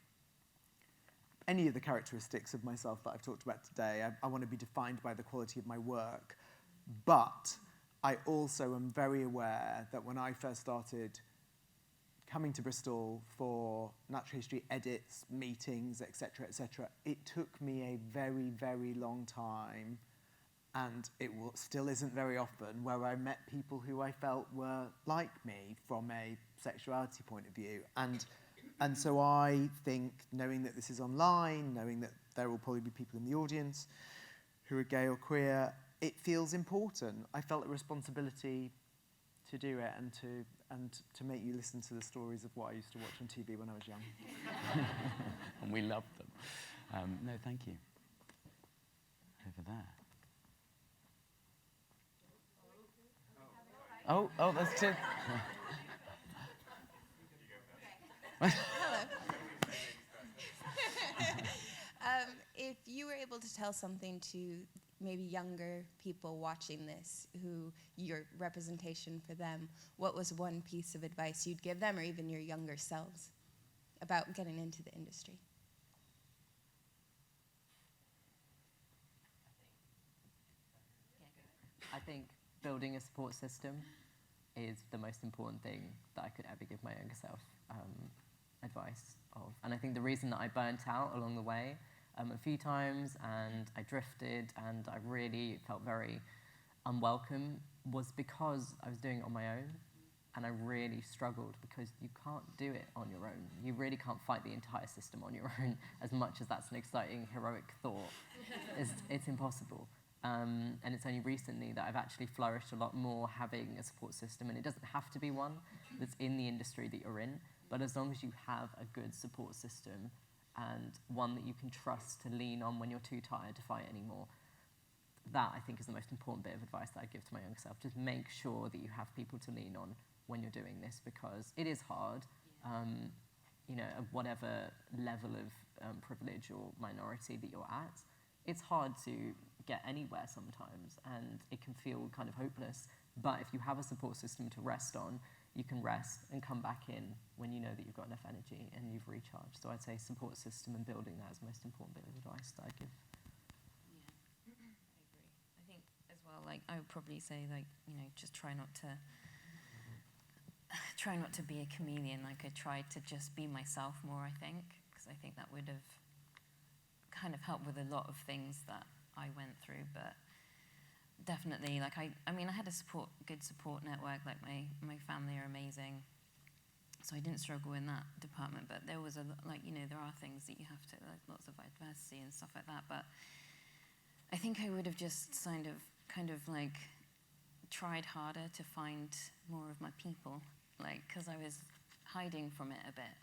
any of the characteristics of myself that I've talked about today. I want to be defined by the quality of my work. But I also am very aware that when I first started coming to Bristol for natural history edits, meetings, etc., it took me a very, very long time, and it still isn't very often, where I met people who I felt were like me from a sexuality point of view. And so I think, knowing that this is online, knowing that there will probably be people in the audience who are gay or queer, it feels important. I felt a responsibility to do it and to make you listen to the stories of what I used to watch on TV when I was young. And we loved them. No, thank you. Over there. Oh, that's two. Hello. If you were able to tell something to maybe younger people watching this, who your representation for them, what was one piece of advice you'd give them, or even your younger selves, about getting into the industry? I think building a support system is the most important thing that I could ever give my younger self advice of. And I think the reason that I burnt out along the way a few times, and I drifted, and I really felt very unwelcome, was because I was doing it on my own, and I really struggled because you can't do it on your own. You really can't fight the entire system on your own, as much as that's an exciting, heroic thought. It's impossible. And it's only recently that I've actually flourished a lot more having a support system, and it doesn't have to be one that's in the industry that you're in, but as long as you have a good support system and one that you can trust to lean on when you're too tired to fight anymore, that I think is the most important bit of advice that I give to my younger self. Just make sure that you have people to lean on when you're doing this, because it is hard, you know, at whatever level of privilege or minority that you're at. It's hard to get anywhere sometimes, and it can feel kind of hopeless. But if you have a support system to rest on, you can rest and come back in when you know that you've got enough energy and you've recharged. So I'd say support system and building that is the most important bit of advice that I give. Yeah, I agree. I think as well, like, I would probably say, like, you know, just try not to be a chameleon. Like, I tried to just be myself more, I think, because I think that would have kind of helped with a lot of things that I went through. But definitely, like, I mean, I had a good support network. Like, my family are amazing, so I didn't struggle in that department. But there was like, you know, there are things that you have to, like, lots of adversity and stuff like that. But I think I would have just kind of like tried harder to find more of my people, like, because I was hiding from it a bit.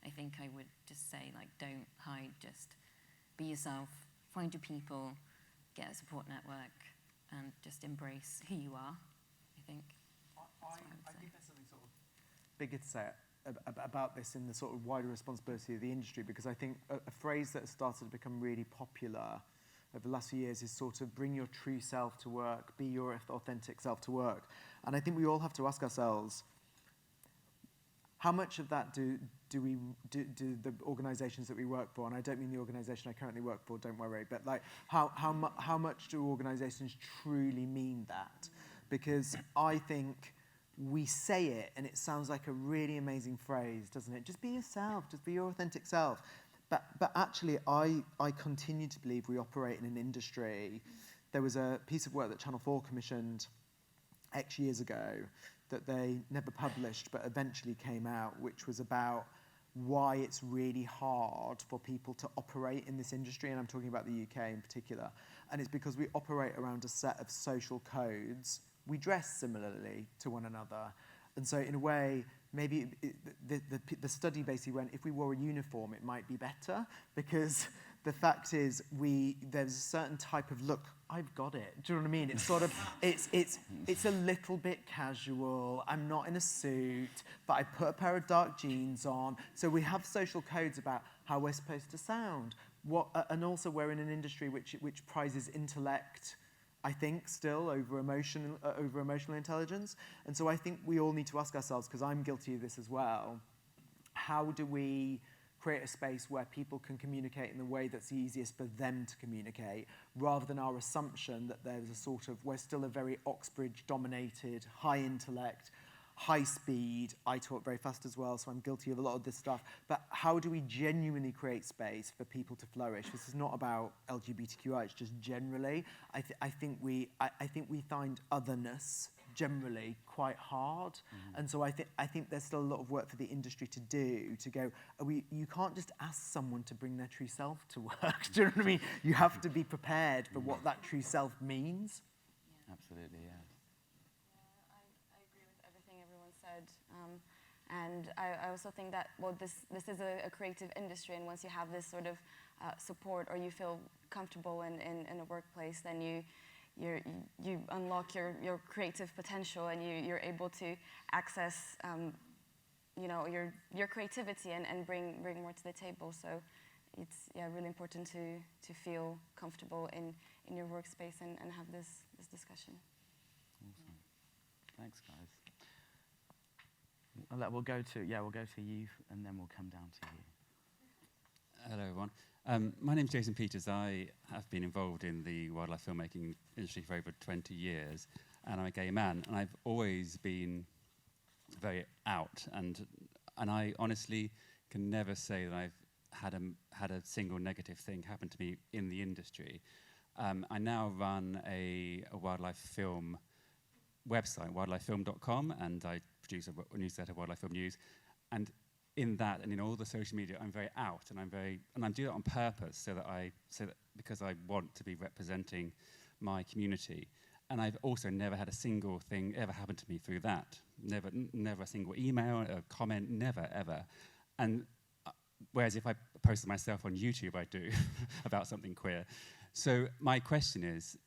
I think I would just say, like, don't hide, just be yourself, find your people, get a support network, and just embrace who you are, I think. I think there's something sort of bigger to say about this in the sort of wider responsibility of the industry, because I think a phrase that has started to become really popular over the last few years is sort of bring your true self to work, be your authentic self to work. And I think we all have to ask ourselves, how much of that do the organisations that we work for, and I don't mean the organisation I currently work for, don't worry, but like how much do organisations truly mean that? Because I think we say it and it sounds like a really amazing phrase, doesn't it? Just be yourself, just be your authentic self. But actually, I continue to believe we operate in an industry. There was a piece of work that Channel 4 commissioned X years ago that they never published but eventually came out, which was about why it's really hard for people to operate in this industry, and I'm talking about the UK in particular. And it's because we operate around a set of social codes. We dress similarly to one another. And so in a way, maybe the study basically went, if we wore a uniform, it might be better, because the fact is there's a certain type of look. I've got it. Do you know what I mean? It's sort of, it's a little bit casual. I'm not in a suit, but I put a pair of dark jeans on. So we have social codes about how we're supposed to sound. And also we're in an industry which prizes intellect, I think, still over emotional intelligence. And so I think we all need to ask ourselves, because I'm guilty of this as well, how do we create a space where people can communicate in the way that's easiest for them to communicate, rather than our assumption that there's a sort of, we're still a very Oxbridge-dominated, high intellect, high speed. I talk very fast as well, so I'm guilty of a lot of this stuff. But how do we genuinely create space for people to flourish? This is not about LGBTQI, it's just generally. I think we find otherness generally quite hard. Mm-hmm. And so I think there's still a lot of work for the industry to do, to go, you can't just ask someone to bring their true self to work. Do you know what I mean? You have to be prepared for what that true self means. Yeah. Absolutely, yeah. I agree with everything everyone said. And I also think that, well, this is a creative industry, and once you have this sort of support, or you feel comfortable in a workplace, then you unlock your creative potential, and you're able to access your creativity and bring more to the table. So it's really important to feel comfortable in your workspace and have this discussion. Awesome. Thanks, guys. We'll go to you, and then we'll come down to you. Hello, everyone. My name's Jason Peters. I have been involved in the wildlife filmmaking industry for over 20 years, and I'm a gay man, and I've always been very out, and I honestly can never say that I've had a single negative thing happen to me in the industry. I now run a wildlife film website, wildlifefilm.com, and I produce a newsletter, Wildlife Film News, and in that and in all the social media, I'm very out, and I do that on purpose, so that because I want to be representing my community. And I've also never had a single thing ever happen to me through that. Never a single email, a comment, never, ever. And whereas if I posted myself on YouTube, I do, about something queer. So my question is,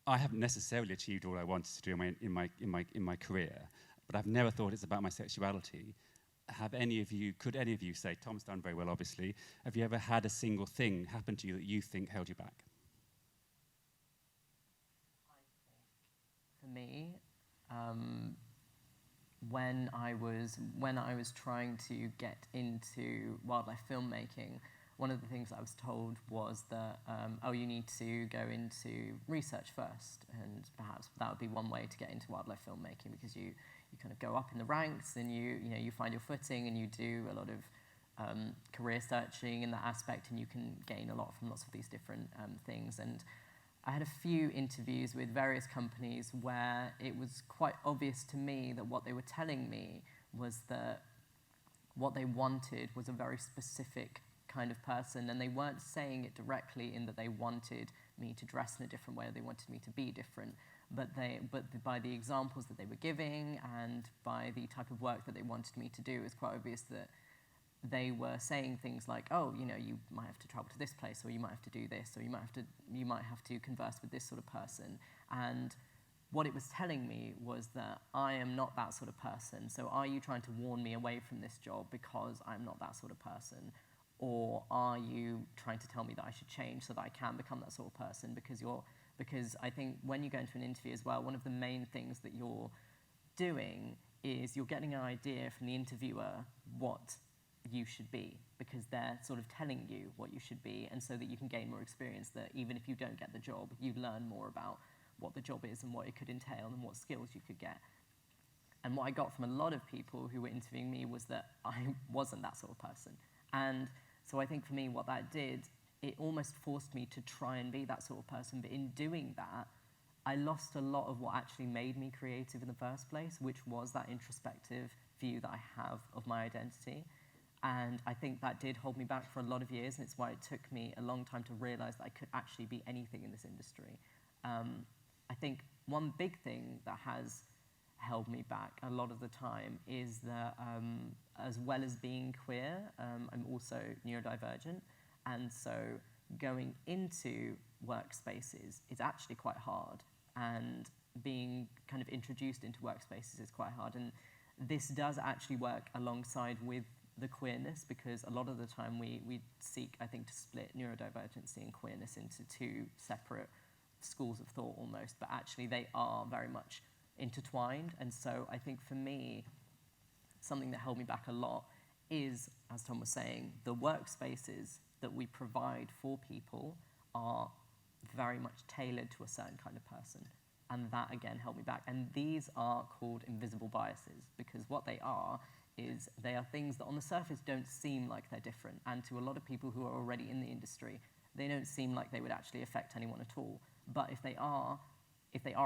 I haven't necessarily achieved all I wanted to do in my career, but I've never thought it's about my sexuality. Could any of you say, Tom's done very well, obviously, have you ever had a single thing happen to you that you think held you back? For me, when I was trying to get into wildlife filmmaking, one of the things I was told was that, you need to go into research first, and perhaps that would be one way to get into wildlife filmmaking, because you kind of go up in the ranks and you find your footing and you do a lot of career searching in that aspect, and you can gain a lot from lots of these different things. And I had a few interviews with various companies where it was quite obvious to me that what they were telling me was that what they wanted was a very specific kind of person, and they weren't saying it directly in that they wanted me to dress in a different way or they wanted me to be different, but by the examples that they were giving and by the type of work that they wanted me to do, it was quite obvious that they were saying things like, you might have to travel to this place, or you might have to do this, or you might have to converse with this sort of person. And what it was telling me was that I am not that sort of person. So are you trying to warn me away from this job because I'm not that sort of person? Or are you trying to tell me that I should change so that I can become that sort of person? Because I think when you go into an interview as well, one of the main things that you're doing is you're getting an idea from the interviewer what you should be, because they're sort of telling you what you should be, and so that you can gain more experience, that even if you don't get the job, you learn more about what the job is and what it could entail and what skills you could get. And what I got from a lot of people who were interviewing me was that I wasn't that sort of person. And so I think for me, what that did, it almost forced me to try and be that sort of person. But in doing that, I lost a lot of what actually made me creative in the first place, which was that introspective view that I have of my identity. And I think that did hold me back for a lot of years, and it's why it took me a long time to realize that I could actually be anything in this industry. I think one big thing that has held me back a lot of the time is that as well as being queer, I'm also neurodivergent, and so going into workspaces is actually quite hard, and being kind of introduced into workspaces is quite hard. And this does actually work alongside with the queerness, because a lot of the time we seek, I think, to split neurodivergency and queerness into two separate schools of thought almost, but actually they are very much intertwined. And so I think for me, something that held me back a lot is, as Tom was saying, the workspaces that we provide for people are very much tailored to a certain kind of person. And that, again, held me back. And these are called invisible biases, because what they are is they are things that on the surface don't seem like they're different. And to a lot of people who are already in the industry, they don't seem like they would actually affect anyone at all. But if they are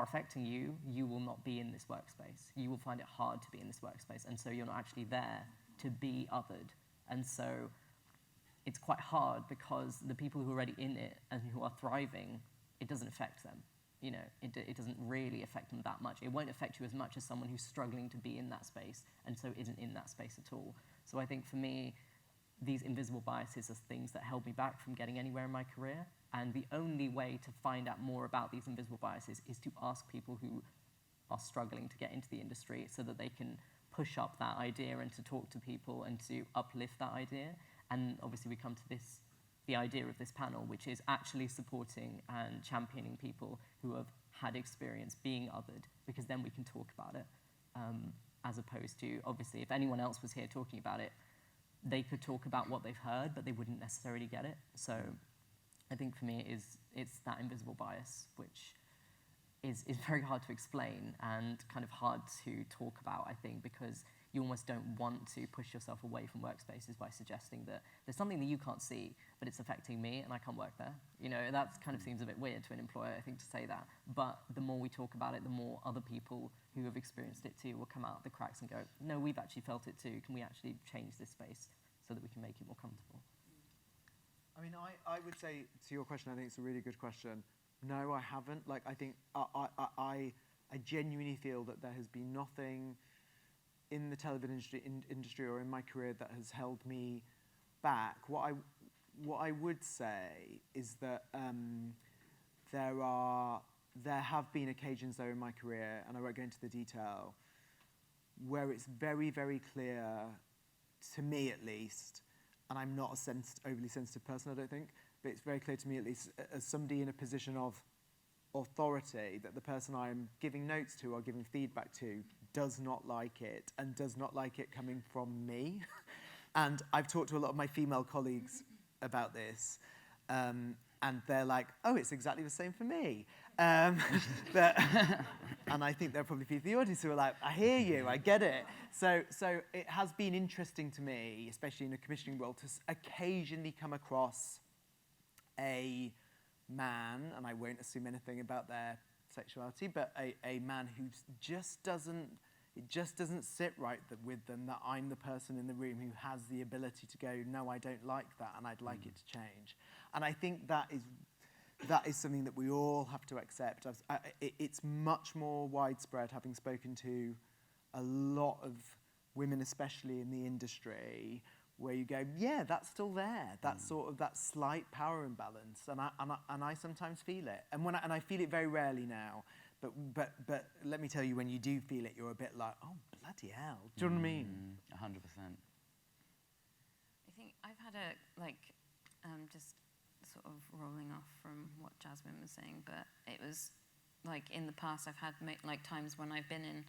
affecting you, you will not be in this workspace. You will find it hard to be in this workspace. And so you're not actually there to be othered. And so it's quite hard, because the people who are already in it and who are thriving, it doesn't affect them. It doesn't really affect them that much. It won't affect you as much as someone who's struggling to be in that space and so isn't in that space at all. So I think for me, these invisible biases are things that held me back from getting anywhere in my career. And the only way to find out more about these invisible biases is to ask people who are struggling to get into the industry, so that they can push up that idea and to talk to people and to uplift that idea. And obviously we come to the idea of this panel, which is actually supporting and championing people who have had experience being othered, because then we can talk about it, as opposed to, obviously, if anyone else was here talking about it, they could talk about what they've heard, but they wouldn't necessarily get it. So I think for me, it's that invisible bias, which is very hard to explain and kind of hard to talk about, I think, because you almost don't want to push yourself away from workspaces by suggesting that there's something that you can't see, but it's affecting me and I can't work there. That kind of seems a bit weird to an employer, I think, to say that. But the more we talk about it, the more other people who have experienced it too will come out the cracks and go, no, we've actually felt it too. Can we actually change this space so that we can make it more comfortable? I mean, I would say, to your question, I think it's a really good question. no, I haven't. Like, I think I genuinely feel that there has been nothing in the television industry or in my career that has held me back. What I would say is that there have been occasions though in my career, and I won't go into the detail, where it's very, very clear, to me at least, and I'm not a overly sensitive person, I don't think, but it's very clear to me at least as somebody in a position of authority that the person I'm giving notes to or giving feedback to does not like it, and does not like it coming from me. And I've talked to a lot of my female colleagues about this, and they're like, oh, it's exactly the same for me. And I think there'll probably be the audience who are like, I hear you, I get it. So it has been interesting to me, especially in a commissioning role, to occasionally come across a man, and I won't assume anything about their sexuality, but a man who just doesn't sit right with them, that I'm the person in the room who has the ability to go, no, I don't like that, and I'd like it to change. And I think that is something that we all have to accept. It's much more widespread, having spoken to a lot of women, especially in the industry, where you go, yeah, that's still there. That sort of that slight power imbalance, and I sometimes feel it, and I feel it very rarely now. But let me tell you, when you do feel it, you're a bit like, oh bloody hell. Do you know what I mean? 100%. I think I've had just sort of rolling off from what Jasmine was saying, but it was like in the past I've had like times when I've been in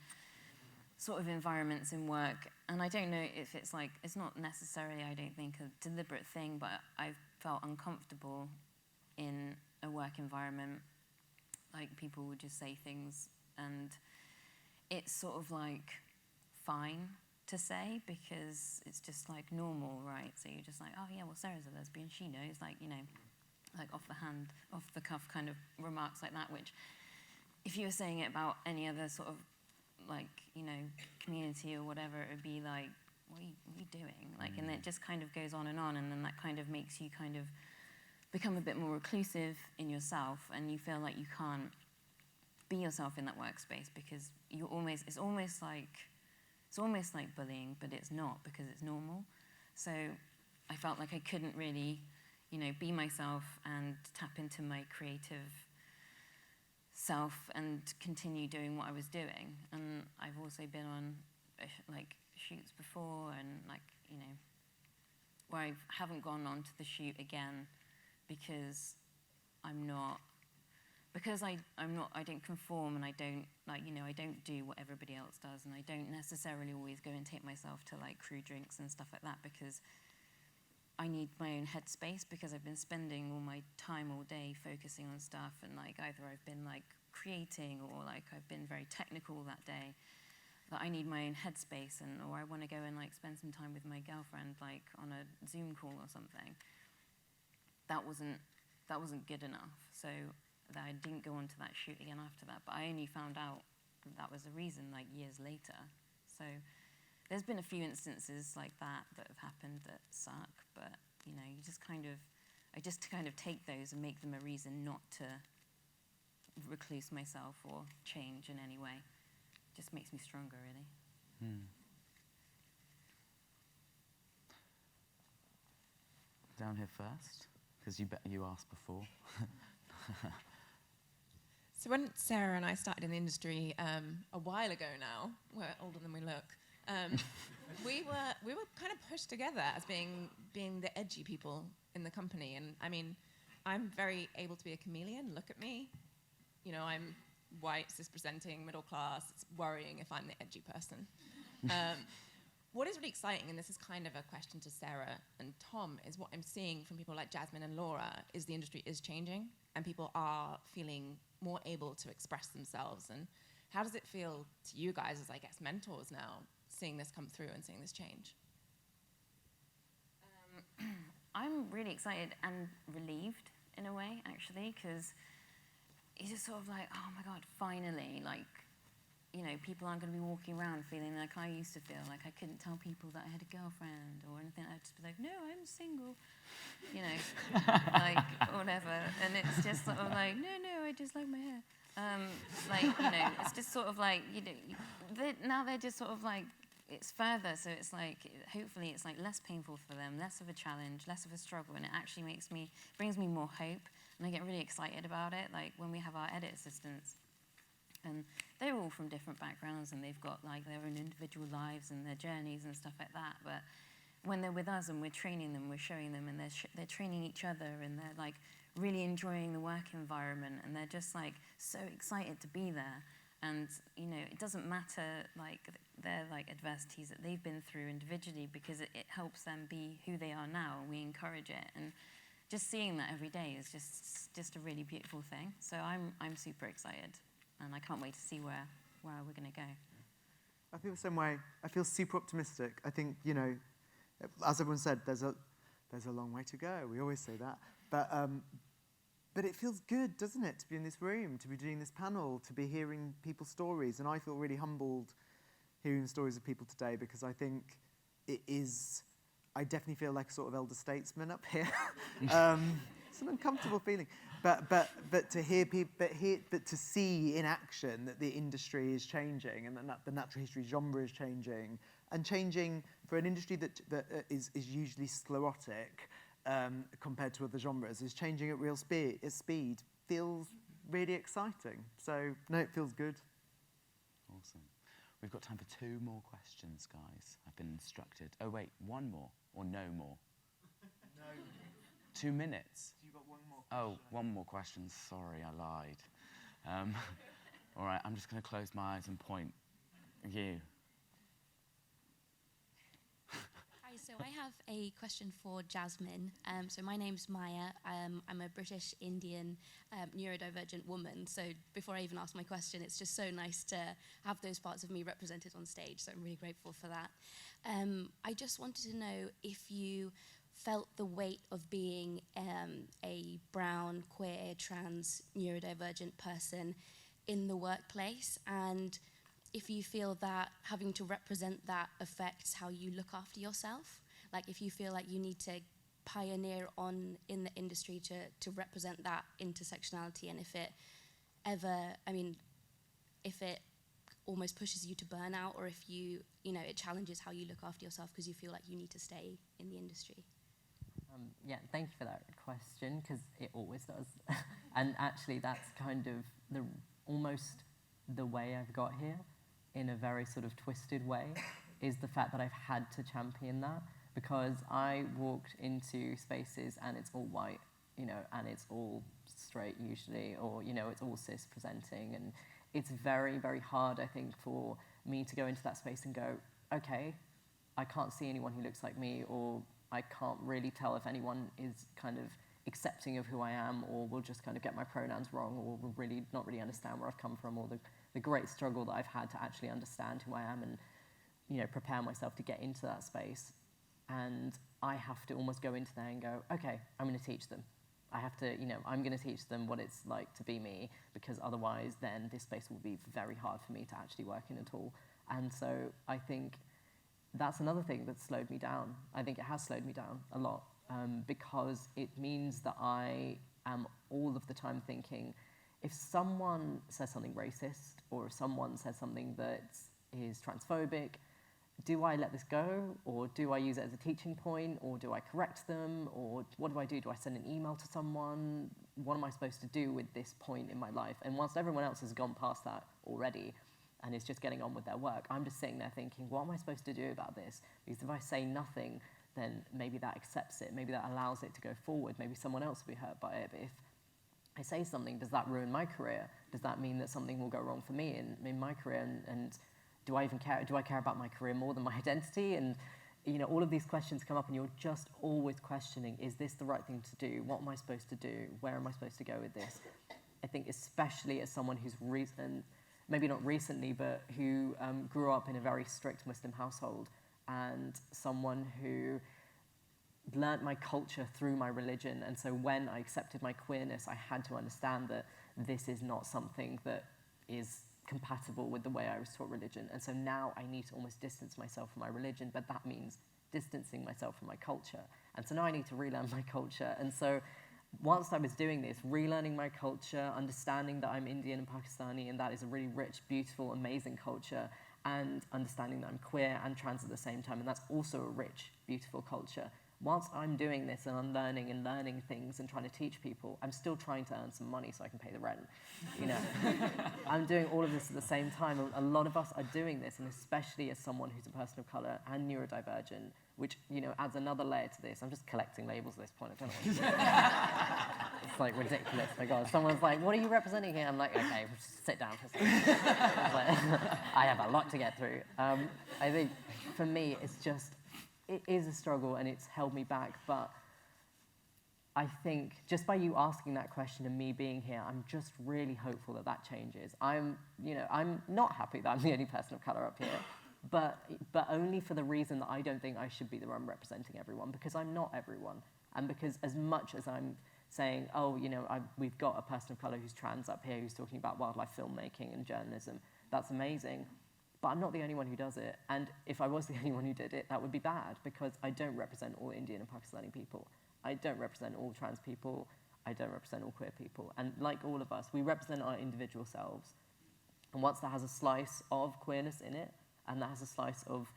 sort of environments in work, and I don't know if it's like, it's not necessarily, I don't think, a deliberate thing, but I've felt uncomfortable in a work environment. Like, people would just say things, and it's sort of like fine to say because it's just like normal, right? So you're just like, oh yeah, well, Sarah's a lesbian, she knows, like, you know, like off the cuff kind of remarks like that, which if you were saying it about any other sort of like, you know, community or whatever, it would be like, what are you doing? Like, and it just kind of goes on, and then that kind of makes you kind of become a bit more reclusive in yourself, and you feel like you can't be yourself in that workspace because it's almost like bullying, but it's not, because it's normal. So I felt like I couldn't really, you know, be myself and tap into my creative self and continue doing what I was doing. And I've also been on like shoots before, and like, you know, where I haven't gone on to the shoot again because I don't conform, and I don't, like, you know, I don't do what everybody else does, and I don't necessarily always go and take myself to like crew drinks and stuff like that, because I need my own headspace, because I've been spending all my time all day focusing on stuff, and like either I've been like creating or like I've been very technical that day, that I need my own headspace, or I want to go and like spend some time with my girlfriend like on a Zoom call or something. That wasn't good enough, so that I didn't go on to that shoot again after that. But I only found out that was the reason like years later. So there's been a few instances like that have happened that suck, but you know, I just kind of take those and make them a reason not to recluse myself or change in any way. It just makes me stronger, really. Down here first, because you asked before. So when Sarah and I started in the industry a while ago now, we're older than we look, we were kind of pushed together as being the edgy people in the company. And I mean, I'm very able to be a chameleon. Look at me. You know, I'm white, cis-presenting, middle class. It's worrying if I'm the edgy person. What is really exciting, and this is kind of a question to Sarah and Tom, is what I'm seeing from people like Jasmine and Laura, is the industry is changing, and people are feeling more able to express themselves. And how does it feel to you guys as, I guess, mentors now, seeing this come through and seeing this change? I'm really excited and relieved in a way, actually, because it's just sort of like, oh my God, finally, like, you know, people aren't going to be walking around feeling like I used to feel, like I couldn't tell people that I had a girlfriend or anything. I'd just be like, no, I'm single, you know, like, whatever. And it's just sort of like, no, I just like my hair. Like, you know, it's just sort of like, you know, now they're just sort of like, it's further, so it's like, hopefully it's like less painful for them, less of a challenge, less of a struggle, and it actually brings me more hope, and I get really excited about it, like when we have our edit assistants. And they're all from different backgrounds, and they've got like their own individual lives and their journeys and stuff like that. But when they're with us and we're training them, we're showing them, and they're training each other, and they're like really enjoying the work environment, and they're just like so excited to be there. And you know, it doesn't matter like their like adversities that they've been through individually, because it helps them be who they are now, and we encourage it. And just seeing that every day is just a really beautiful thing. So I'm super excited. And I can't wait to see where we're going to go. I feel the same way. I feel super optimistic. I think, you know, as everyone said, there's a long way to go. We always say that. But it feels good, doesn't it, to be in this room, to be doing this panel, to be hearing people's stories. And I feel really humbled hearing the stories of people today, because I think it is, I definitely feel like a sort of elder statesman up here. It's an uncomfortable feeling. But to hear people, but to see in action that the industry is changing, and that the natural history genre is changing, and changing for an industry that is usually sclerotic compared to other genres, is changing at real speed, feels really exciting. So no, it feels good. Awesome. We've got time for 2 more questions, guys. I've been instructed. Oh wait, 1 more or no more? No. 2 minutes. You got 1 more question. Oh, 1 more question. Sorry, I lied. All right, I'm just going to close my eyes and point. You. Hi, so I have a question for Jasmine. So my name's Maya. I'm a British Indian neurodivergent woman. So before I even ask my question, it's just so nice to have those parts of me represented on stage. So I'm really grateful for that. I just wanted to know if you felt the weight of being a brown, queer, trans, neurodivergent person in the workplace, and if you feel that having to represent that affects how you look after yourself. Like if you feel like you need to pioneer in the industry to represent that intersectionality, and if it ever, if it almost pushes you to burnout, or if it challenges how you look after yourself because you feel like you need to stay in the industry. Yeah, thank you for that question, because it always does. And actually that's kind of almost the way I've got here, in a very sort of twisted way, is the fact that I've had to champion that, because I walked into spaces and it's all white, and it's all straight usually, or, it's all cis presenting, and it's very, very hard, I think, for me to go into that space and go, okay, I can't see anyone who looks like me, or I can't really tell if anyone is kind of accepting of who I am, or will just kind of get my pronouns wrong, or will really not really understand where I've come from, or the great struggle that I've had to actually understand who I am and, prepare myself to get into that space. And I have to almost go into there and go, okay, I'm going to teach them. I have to, I'm going to teach them what it's like to be me, because otherwise then this space will be very hard for me to actually work in at all. And so I think that's another thing that slowed me down. I think it has slowed me down a lot, because it means that I am all of the time thinking, if someone says something racist, or if someone says something that is transphobic, do I let this go, or do I use it as a teaching point, or do I correct them, or what do I do? Do I send an email to someone? What am I supposed to do with this point in my life? And whilst everyone else has gone past that already, and is just getting on with their work, I'm just sitting there thinking, what am I supposed to do about this? Because if I say nothing, then maybe that accepts it, maybe that allows it to go forward, maybe someone else will be hurt by it. But if I say something, does that ruin my career? Does that mean that something will go wrong for me in my career? And do I even care? Do I care about my career more than my identity? And all of these questions come up, and you're just always questioning, is this the right thing to do? What am I supposed to do? Where am I supposed to go with this? I think especially as someone who's maybe not recently, but who grew up in a very strict Muslim household, and someone who learnt my culture through my religion. And so when I accepted my queerness, I had to understand that this is not something that is compatible with the way I was taught religion. And so now I need to almost distance myself from my religion, but that means distancing myself from my culture. And so now I need to relearn my culture. And so whilst I was doing this, relearning my culture, understanding that I'm Indian and Pakistani, and that is a really rich, beautiful, amazing culture, and understanding that I'm queer and trans at the same time, and that's also a rich, beautiful culture. Whilst I'm doing this and I'm learning and learning things and trying to teach people, I'm still trying to earn some money so I can pay the rent. You know, I'm doing all of this at the same time. A lot of us are doing this, and especially as someone who's a person of color and neurodivergent, which, you know, adds another layer to this. I'm just collecting labels at this point. I don't know what to do. It's like ridiculous. My God, someone's like, "What are you representing here?" I'm like, "Okay, just sit down for a second." It's like, I have a lot to get through. I think for me, it is a struggle and it's held me back, but I think just by you asking that question and me being here, I'm just really hopeful that that changes. I'm not happy that I'm the only person of color up here, but only for the reason that I don't think I should be the one representing everyone, because I'm not everyone. And because as much as I'm saying, oh, you know, we've got a person of color who's trans up here who's talking about wildlife filmmaking and journalism, that's amazing. But I'm not the only one who does it. And if I was the only one who did it, that would be bad, because I don't represent all Indian and Pakistani people. I don't represent all trans people. I don't represent all queer people. And like all of us, we represent our individual selves. And once that has a slice of queerness in it, and that has a slice of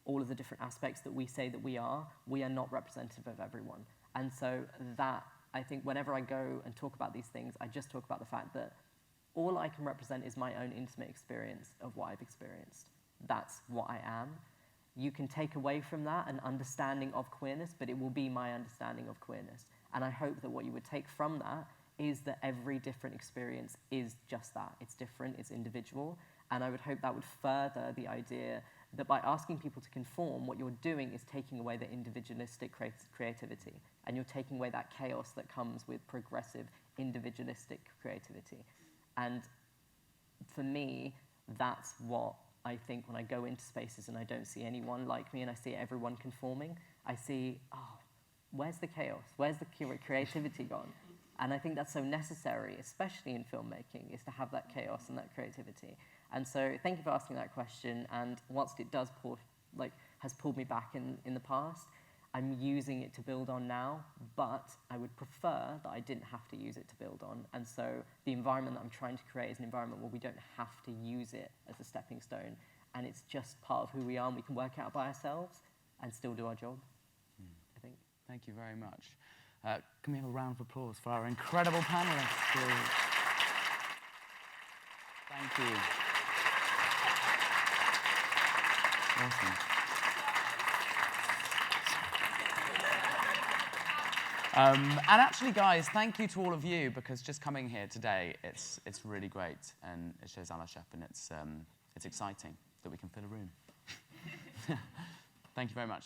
all of the different aspects that we say that we are not representative of everyone. And so that, I think whenever I go and talk about these things, I just talk about the fact that all I can represent is my own intimate experience of what I've experienced. That's what I am. You can take away from that an understanding of queerness, but it will be my understanding of queerness. And I hope that what you would take from that is that every different experience is just that. It's different, it's individual. And I would hope that would further the idea that by asking people to conform, what you're doing is taking away the individualistic creativity. And you're taking away that chaos that comes with progressive individualistic creativity. And for me, that's what I think when I go into spaces and I don't see anyone like me and I see everyone conforming, I see, oh, where's the chaos? Where's the creativity gone? And I think that's so necessary, especially in filmmaking, is to have that chaos and that creativity. And so thank you for asking that question. And whilst it does has pulled me back in the past, I'm using it to build on now, but I would prefer that I didn't have to use it to build on. And so the environment that I'm trying to create is an environment where we don't have to use it as a stepping stone, and it's just part of who we are, and we can work out by ourselves and still do our job, I think. Thank you very much. Can we have a round of applause for our incredible panelists, please? Thank you. Awesome. And actually, guys, thank you to all of you, because just coming here today, it's really great, and it shows Alashep, and it's exciting that we can fill a room. Thank you very much.